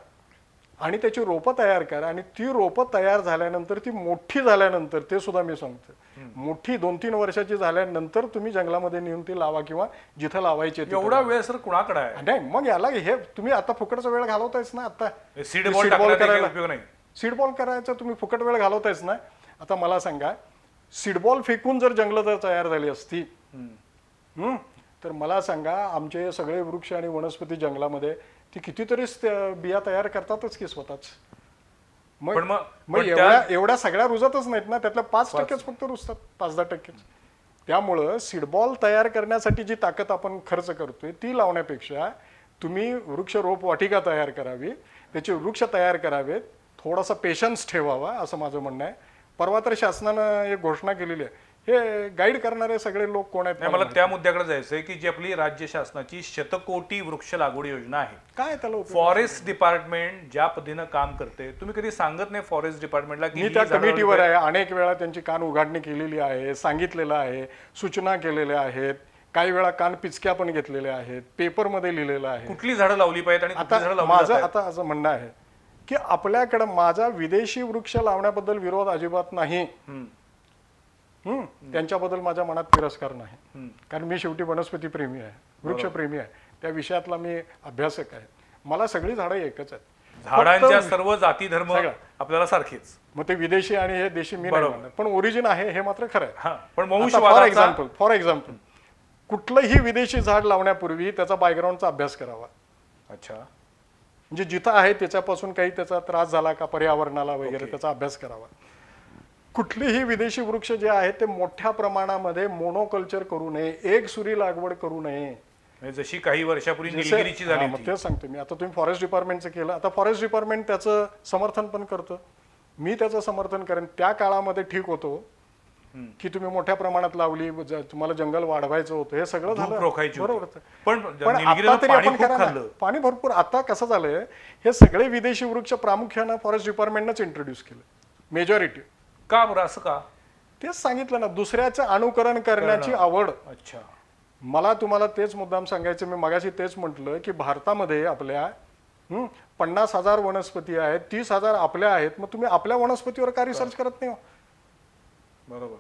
आणि त्याची रोपं तयार करा. आणि ती रोपं तयार झाल्यानंतर, ती मोठी झाल्यानंतर, ते सुद्धा मी सांगतो, मोठी 2-3 वर्षाची झाल्यानंतर तुम्ही जंगलामध्ये नेऊन ती लावा किंवा जिथं लावायची आहे तिथं एवढा लावा. वेळ सर कुणाकडे आहे? नाही मग याला हे तुम्ही आता फुकटचा वेळ घालवतायच ना. आता सीड बॉल टाकण्याचा काही उपयोग नाही. सीड बॉल करायचा तुम्ही फुकट वेळ घालवतायच ना. आता मला सांगा, सीड बॉल फेकून जर जंगलं जर तयार झाली असती, तर मला सांगा आमचे सगळे वृक्ष आणि वनस्पती जंगलामध्ये ती कितीतरी बिया तयार करतातच की स्वतःच. पण मग मग एवढ्या सगळ्या रुजतच नाहीत ना, त्यातल्या 5% फक्त रुजतात, 5-10%. त्यामुळं सीडबॉल तयार करण्यासाठी जी ताकद आपण खर्च करतोय ती लावण्यापेक्षा तुम्ही वृक्ष रोप वाटिका तयार करावी, त्याचे वृक्ष तयार करावेत, थोडासा पेशन्स ठेवावा, असं माझं म्हणणं आहे. परवा तर शासनानं एक घोषणा केलेली आहे. हे गाईड करणारे सगळे लोक कोण आहेत? नाही, मला त्या मुद्द्याकडे जायचंय की जी आपली राज्य शासनाची शतकोटी वृक्ष लागवड योजना आहे, काय त्याला उपयोग? फॉरेस्ट डिपार्टमेंट ज्या पद्धतीनं काम करते, तुम्ही कधी सांगत नाही फॉरेस्ट डिपार्टमेंटला की मी त्या कमिटीवर आहे, अनेक वेळा त्यांची कान उघाडणी केलेली आहे, सांगितलेलं आहे, सूचना केलेल्या आहेत, काही वेळा कान पिचक्या पण घेतलेल्या आहेत, पेपरमध्ये लिहिलेलं आहे. कुठली झाडं लावली पाहिजेत आणि कुठली झाडं आता लावली माझं जातात? आता असं म्हणणं आहे की आपल्याकडं माझा विदेशी वृक्ष लावण्याबद्दल विरोध अजिबात नाही. त्यांच्याबद्दल माझ्या मनात तिरस्कार नाही, कारण मी शेवटी वनस्पती प्रेमी आहे, वृक्षप्रेमी आहे, त्या विषयातला मी अभ्यासक आहे. मला सगळी झाडं एकच आहेत, झाडांच्या सर्व जाती धर्म सगळं. आपल्याला सारखेच. मग ते विदेशी आणि हे देशी मी नाही म्हणत, पण ओरिजिन आहे हे मात्र खरं आहे. हा, पण फॉर एक्झाम्पल कुठलंही विदेशी झाड लावण्यापूर्वी त्याचा बॅकग्राऊंडचा अभ्यास करावा. अच्छा, म्हणजे जिथं आहे त्याच्यापासून काही त्याचा त्रास झाला का पर्यावरणाला वगैरे, त्याचा अभ्यास करावा. कुठलेही विदेशी वृक्ष जे आहेत ते मोठ्या प्रमाणामध्ये मोनोकल्चर करू नये, एक सुरी लागवड करू नये. म्हणजे जशी काही वर्षापूर्वी निलगिरीची झाली मग होती. तेच सांगतो मी. आता तुम्ही फॉरेस्ट डिपार्टमेंटचं केलं, आता फॉरेस्ट डिपार्टमेंट त्याचं समर्थन पण करतं, मी त्याचं समर्थन करेन. त्या काळामध्ये ठीक होतो की तुम्ही मोठ्या प्रमाणात लावली, तुम्हाला जंगल वाढवायचं होतं, हे सगळं झालं रोखायची होती. बरोबर. पण पण निलगिरीला आता तरी पाणी आपण खूप करा ना. खाल्लं. पाणी भरपूर. आता कसं झालंय, हे सगळे विदेशी वृक्ष प्रामुख्यानं फॉरेस्ट डिपार्टमेंटनंच इंट्रोड्यूस केलं, मेजॉरिटी. का बरं असं का? तेच सांगितलं ना, दुसऱ्याचं अनुकरण करण्याची आवड. अच्छा, मला तुम्हाला तेच मुद्दाम सांगायचं, मी मगाशी तेच म्हटलं की भारतामध्ये आपल्या 50,000 वनस्पती आहेत, 30,000 आपल्या आहेत. मग तुम्ही आपल्या वनस्पतीवर का रिसर्च करत नाही? बरोबर.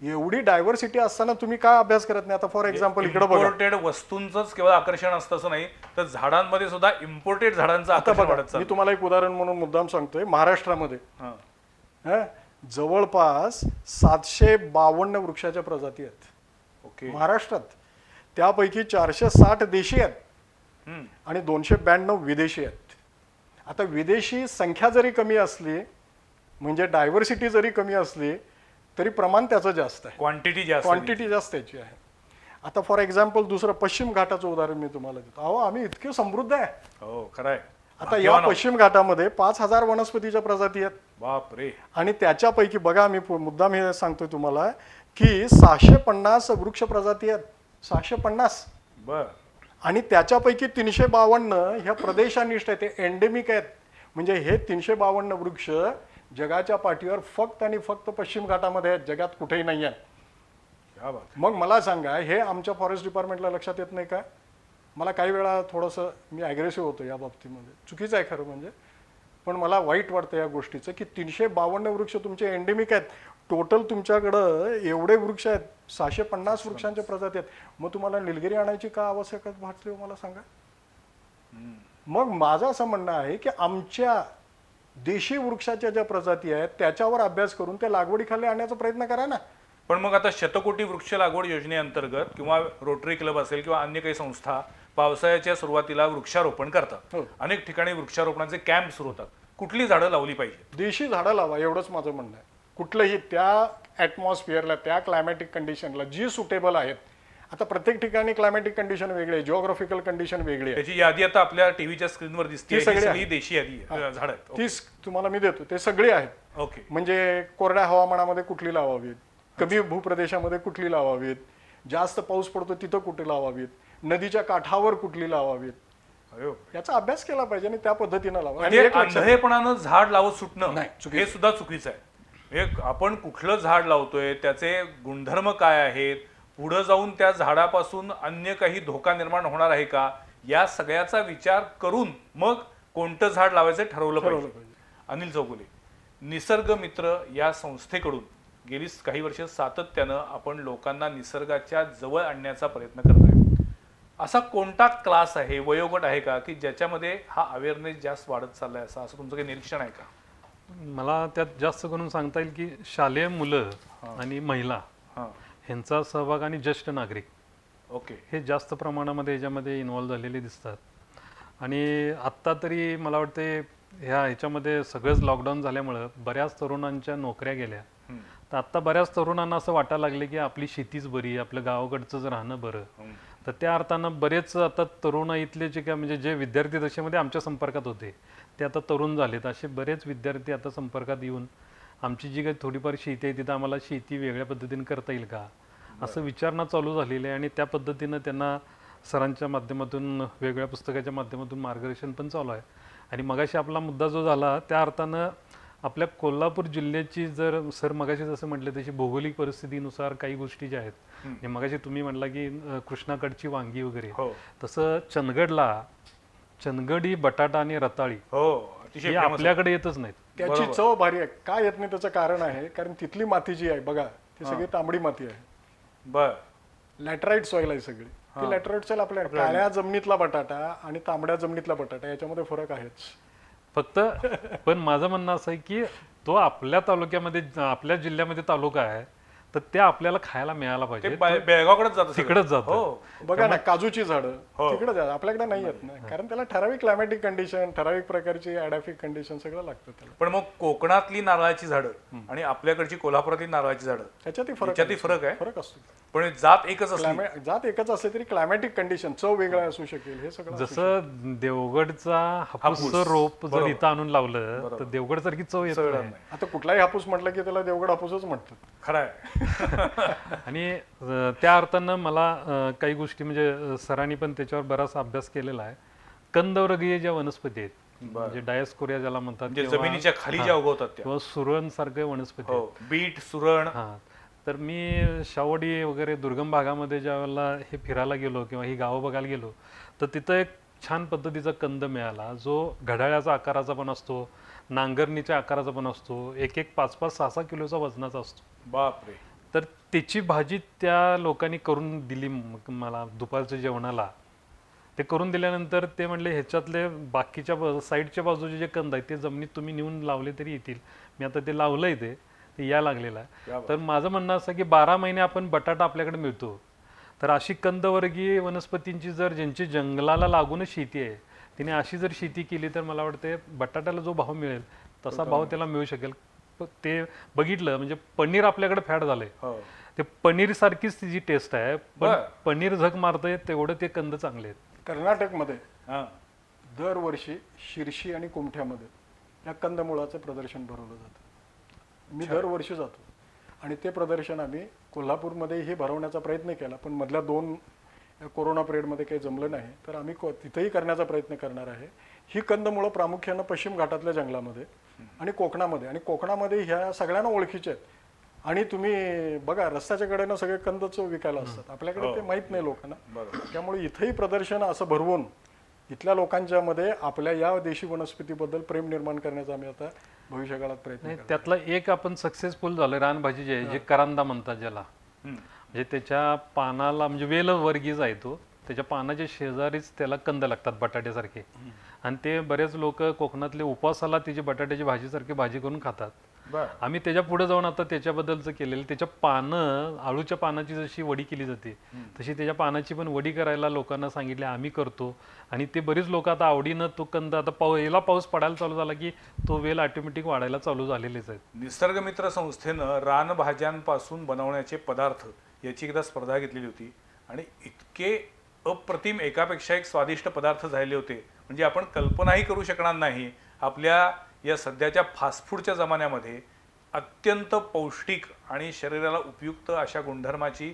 एवढी डायव्हर्सिटी असताना तुम्ही का अभ्यास करत नाही? आता फॉर एक्झाम्पल इकडे बघा, इम्पोर्टेड वस्तूंचंच केवळ आकर्षण असतं असं नाही, तर झाडांमध्ये सुद्धा इम्पोर्टेड झाडांचं आता आकर्षण बघा, वाढत मी चाललं. तुम्हाला एक उदाहरण म्हणून मुद्दाम सांगतोय. महाराष्ट्रामध्ये हां, जवळपास 752 वृक्षाच्या प्रजाती आहेत ओके. महाराष्ट्रात. त्यापैकी 460 देशी आहेत आणि 292 विदेशी आहेत. आता विदेशी संख्या जरी कमी असली, म्हणजे डायव्हर्सिटी जरी कमी असली, तरी प्रमाण त्याचं जास्त आहे, क्वांटिटी जास्त. क्वांटिटी जास्त त्याची आहे. आता फॉर एक्झाम्पल दुसरं पश्चिम घाटाचं उदाहरण मी तुम्हाला देतो. अहो आम्ही इतके समृद्ध आहे. हो, खरं आहे. आता या पश्चिम घाटामध्ये 5,000 वनस्पतीच्या प्रजाती आहेत. बाप रे. आणि त्याच्यापैकी बघा, मी मुद्दाम हे सांगतोय तुम्हाला की 650 वृक्ष प्रजाती आहेत, 650. बर. आणि त्याच्यापैकी 352 ह्या प्रदेशानिष्ठ आहेत, ते एंडेमिक आहेत. म्हणजे हे 352 वृक्ष जगाच्या पाठीवर फक्त आणि फक्त पश्चिम घाटामध्ये आहेत, जगात कुठेही नाही आहेत. क्या बात. मग मला सांगा, हे आमच्या फॉरेस्ट डिपार्टमेंटला लक्षात येत नाही का? मला काही वेळा थोडंसं मी ॲग्रेसिव्ह होतो या बाबतीमध्ये, चुकीचं आहे खरं म्हणजे, पण मला वाईट वाटतं या गोष्टीचं की 352 वृक्ष तुमचे एंडेमिक आहेत. टोटल तुमच्याकडं एवढे वृक्ष आहेत, 650 वृक्षांच्या प्रजाती आहेत. मग तुम्हाला निलगिरी आणायची का आवश्यकता भासली हो मला सांगा? मग माझं असं म्हणणं आहे की आमच्या देशी वृक्षाच्या ज्या प्रजाती आहेत त्याच्यावर अभ्यास करून त्या लागवडीखाली आणण्याचा प्रयत्न करा ना. पण मग आता शतकोटी वृक्ष लागवड योजनेअंतर्गत किंवा रोटरी क्लब असेल किंवा अन्य काही संस्था पावसाळ्याच्या सुरुवातीला वृक्षारोपण करतात. हो. अनेक ठिकाणी वृक्षारोपणाचे कॅम्प सुरू होतात. कुठली झाडं लावली पाहिजे? देशी झाडं लावा, एवढंच माझं म्हणणं आहे. कुठलंही त्या ॲटमॉस्फिअरला, त्या क्लायमॅटिक कंडिशनला जी सुटेबल आहेत. आता प्रत्येक ठिकाणी क्लायमॅटिक कंडिशन वेगळी आहे, जिओग्राफिकल कंडिशन वेगळी आहे. त्याची यादी आता आपल्या टीव्हीच्या स्क्रीनवर दिसते. ती सगळी सगळी आहे. देशी यादी झाड आहेत. तीच तुम्हाला मी देतो, ते सगळे आहेत. ओके. म्हणजे कोरड्या हवामानामध्ये कुठली लावावीत, कमी भूप्रदेशामध्ये कुठली लावावीत, जास्त पाऊस पडतो तिथं कुठे लावावीत, नदीच्या काठावर कुठली लावावीत, अयो. याचा अभ्यास केला पाहिजे आणि त्या पद्धतीनं लावा. आणि म्हणजे एक लक्षात- अंधळेपणानं झाड लावत सुटणं नाही, चुकीचं. हे सुद्धा चुकीचं आहे. हे आपण कुठलं झाड लावतोय, त्याचे गुणधर्म काय आहेत, पुढे जाऊन त्या झाडापासून अन्य काही धोका निर्माण होणार आहे का, या सगळ्याचा विचार करून मग कोणतं झाड लावायचं ठरवलं पाहिजे. अनिल चौगुले, निसर्ग मित्र या संस्थेकडून गेली काही वर्ष सातत्यानं आपण लोकांना निसर्गाच्या जवळ आणण्याचा प्रयत्न करतोय. असा कोणता क्लास आहे, वयोगट आहे का की ज्याच्यामध्ये हा अवेअरनेस जास्त वाढत चाललाय, असं तुमचं काही निरीक्षण आहे का? मला त्यात जास्त करून सांगता येईल की शालेय मुलं आणि महिला हां. ह्यांचा सहभाग आणि ज्येष्ठ नागरिक ओके. हे जास्त प्रमाणामध्ये याच्यामध्ये इन्व्हॉल्व झालेले दिसतात. आणि आत्ता तरी मला वाटते ह्याच्यामध्ये सगळंच लॉकडाऊन झाल्यामुळं बऱ्याच तरुणांच्या नोकऱ्या गेल्या. तर आत्ता बऱ्याच तरुणांना असं वाटायला लागले की आपली शेतीच बरी, आपलं गावाकडचंच राहणं बरं. तर त्या अर्थानं बरेच आता तरुण इथले जे काय म्हणजे जे विद्यार्थी दशेमध्ये आमच्या संपर्कात होते ते आता तरुण झालेत. असे बरेच विद्यार्थी आता संपर्कात येऊन आमची जी काही थोडीफार शेती आहे तिथं आम्हाला शेती वेगळ्या पद्धतीने करता येईल का असं विचारणा चालू झालेलं आहे. आणि त्या पद्धतीनं त्यांना सरांच्या माध्यमातून वेगवेगळ्या पुस्तकाच्या माध्यमातून मार्गदर्शन पण चालू आहे. आणि मगाशी आपला मुद्दा जो झाला त्या अर्थानं आपल्या कोल्हापूर जिल्ह्याची जर सर मगाशी जसं म्हटलं तशी भौगोलिक परिस्थितीनुसार काही गोष्टी ज्या आहेत, म्हणजे मगाशी तुम्ही म्हटला की कृष्णाकडची वांगी वगैरे, हो. तसं चंदगडला चंदगडी बटाटा आणि रताळी हो, अतिशय हे famous आहे. आपल्याकडे येतच नाहीत. त्याची चव भारी आहे. काय येत नाही त्याचं कारण आहे, कारण तिथली माती जी आहे बघा, ती सगळी तांबडी माती आहे. बर. लॅटराईट सॉइल आहे सगळी. ती लॅटराईट सॉइल आपल्या काळ्या जमिनीतला बटाटा आणि तांबड्या जमिनीतला बटाटा याच्यामध्ये फरक आहेच. फक्त पण माझं म्हणणं असं आहे की तो आपल्या तालुक्यामध्ये आपल्या जिल्ह्यामध्ये तालुका आहे तर ते आपल्याला खायला मिळायला ते पाहिजे. बेळगावकडेच जातं सगळं. तिकडेच जातं. हो. बघा ना, काजूची झाडं हो. तिकडे जातात, आपल्याकडे नाही येत ना, कारण त्याला ठराविक क्लायमॅटिक कंडिशन, ठराविक प्रकारची ॲडॅफिक कंडिशन सगळं लागतं त्याला. पण मग कोकणातली नारळाची झाडं आणि आपल्याकडची कोल्हापुरातली नारळाची झाडं त्याच्यातही याच्यातही फरक आहे. फरक असतो. पण जात एकच असली. जात एकच असले तरी क्लायमॅटिक कंडिशन, चव वेगळा असू शकेल, हे सगळं असू जसं देवगडचा हापूसचं रोप जर इथं आणून लावलं तर देवगड सारखी चव येत नाही. शकेल. आता कुठलाही हापूस म्हटलं की त्याला देवगड हापूसच म्हणतात. खरं आहे. आणि त्या अर्थानं मला काही गोष्टी म्हणजे सरांनी पण त्याच्यावर बराचसा अभ्यास केलेला आहे. कंदवर्गीय ज्या वनस्पती आहेत म्हणजे डायस्कोरिया ज्याला म्हणतात म्हणजे जमिनीच्या खाली ज्या उगवतात त्या, किंवा सुरण सारखे वनस्पती आहेत. हो, बीट, सुरण. हा, तर मी शावडी वगैरे दुर्गम भागामध्ये ज्या वेळेला हे फिरायला गेलो किंवा ही गावं बघायला गेलो तर तिथं एक छान पद्धतीचा कंद मिळाला जो घड्याळाचा आकाराचा पण असतो, नांगरणीच्या आकाराचा पण असतो, एक 5-5, 6-6 किलोचा वजनाचा असतो. बापरे. तर त्याची भाजी त्या लोकांनी करून दिली मला दुपारच्या जेवणाला. ते करून दिल्यानंतर ते म्हणले ह्याच्यातले बाकीच्या साईडच्या बाजूचे जे कंद आहेत ते जमिनीत तुम्ही नेऊन लावले तरी येतील. मी आता ते लावलंय, ते या लागलेलं आहे. तर माझं म्हणणं असं की 12 महिने आपण बटाटा आपल्याकडे मिळतो, तर अशी कंदवर्गीय वनस्पतींची जर ज्यांची जंगलाला लागूनच शेती आहे तिने अशी जर शेती केली तर मला वाटते बटाट्याला जो भाव मिळेल तसा भाव त्याला मिळू शकेल. ते बघितलं म्हणजे पनीर आपल्याकडे फॅट झालंय, ते पनीर सारखीच तिची टेस्ट आहे, पण पनीर झक मारतंय तेवढं ते कंद चांगले आहेत. कर्नाटकमध्ये दरवर्षी शिर्शी आणि कुमठ्यामध्ये या कंदमुळाचं प्रदर्शन भरवलं जातं. मी दरवर्षी जातो आणि ते प्रदर्शन आम्ही कोल्हापूरमध्येही भरवण्याचा प्रयत्न केला, पण मधल्या 2 कोरोना पिरियडमध्ये काही जमलं नाही, तर आम्ही तिथेही करण्याचा प्रयत्न करणार आहे. ही कंदमुळं प्रामुख्यानं पश्चिम घाटातल्या जंगलामध्ये आणि कोकणामध्ये ह्या सगळ्यांना ओळखीचे आहेत. आणि तुम्ही बघा रस्त्याच्या कडेनं सगळे कंदच विकायला असतात, आपल्याकडे ते माहीत नाही लोकांना. त्यामुळे इथेही प्रदर्शन असं भरवून इथल्या लोकांच्या मध्ये आपल्या या देशी वनस्पतीबद्दल प्रेम निर्माण करण्याचा आम्ही आता भविष्यकाळात प्रयत्न नाही, करणार. त्यातला एक आपण सक्सेसफुल झालं रानभाजी जे आहे, जे करांदा म्हणतात ज्याला, म्हणजे त्याच्या पानाला म्हणजे वेल वर्गीज आहे तो, त्याच्या पानाच्या शेजारीच त्याला कंद लागतात बटाट्यासारखे, आणि ते बरेच लोक कोकणातले उपवासाला त्याची बटाट्याची भाजीसारखी भाजी करून खातात. आम्ही त्याच्या पुढे जाऊन आता त्याच्याबद्दलचं केलेलं, त्याच्या पानं आळूच्या पानाची जशी वडी केली जाते तशी त्याच्या पानाची पण वडी करायला लोकांना सांगितले, आम्ही करतो. आणि ते बरीच लोक आता आवडीनं तो कंद, आता याला पाऊस पडायला चालू झाला की तो वेल ऑटोमॅटिक वाढायला चालू झालेलेच आहेत. निसर्गमित्र संस्थेनं रानभाज्यांपासून बनवण्याचे पदार्थ याची एकदा स्पर्धा घेतलेली होती आणि इतके अप्रतिम एकापेक्षा एक स्वादिष्ट पदार्थ झालेले होते म्हणजे आपण कल्पनाही करू शकणार नाही. आपल्या या सध्याच्या फास्टफूडच्या जमान्यामध्ये अत्यंत पौष्टिक आणि शरीराला उपयुक्त अशा गुणधर्माची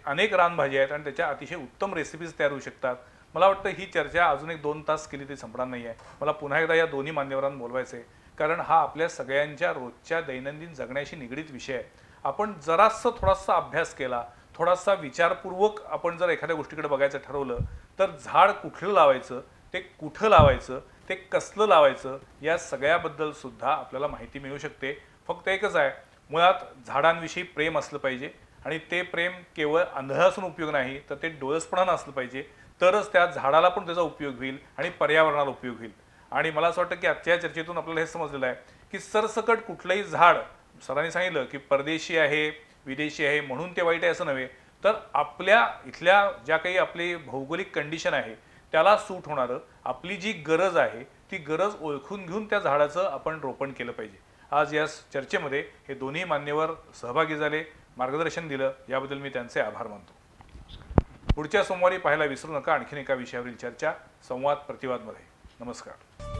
अनेक रानभाज्या आहेत आणि त्याच्या अतिशय उत्तम रेसिपीज तयार होऊ शकतात. मला वाटतं ही चर्चा अजून एक 2 तास केली तरी संपणार नाही आहे. मला पुन्हा एकदा या दोन्ही मान्यवरांना बोलवायचं आहे, कारण हा आपल्या सगळ्यांच्या रोजच्या दैनंदिन जगण्याशी निगडीत विषय आहे. आपण थोडासा अभ्यास केला, थोडासा विचारपूर्वक आपण जर एखाद्या गोष्टीकडे बघायचं ठरवलं तर झाड कुठलं लावायचं, ते कुठं लावायचं, ते कसलं लावायचं, या सगळ्याबद्दल सुद्धा आपल्याला माहिती मिळू शकते. फक्त एकच आहे, मुळात झाडांविषयी प्रेम असलं पाहिजे आणि ते प्रेम केवळ आंधळं असून उपयोग नाही, तर ते डोळसपणानं असलं पाहिजे. तरच त्या झाडाला पण त्याचा उपयोग होईल आणि पर्यावरणाला उपयोग होईल. आणि मला असं वाटतं की आजच्या चर्चेतून आपल्याला हे समजलेलं आहे की सरसकट कुठलंही झाड, सरांनी सांगितलं की परदेशी आहे, विदेशी आहे म्हणून ते वाईट आहे असं नव्हे, तर आपल्या इथल्या ज्या काही आपली भौगोलिक कंडिशन आहे त्याला सूट होणारं, आपली जी गरज आहे ती गरज ओळखून घेऊन त्या झाडाचं आपण रोपण केलं पाहिजे. आज या चर्चेमध्ये हे दोन्ही मान्यवर सहभागी झाले, मार्गदर्शन दिलं, याबद्दल मी त्यांचे आभार मानतो. पुढच्या सोमवारी पाहायला विसरू नका आणखीन एका विषयावरील चर्चा संवाद प्रतिवादमध्ये. नमस्कार.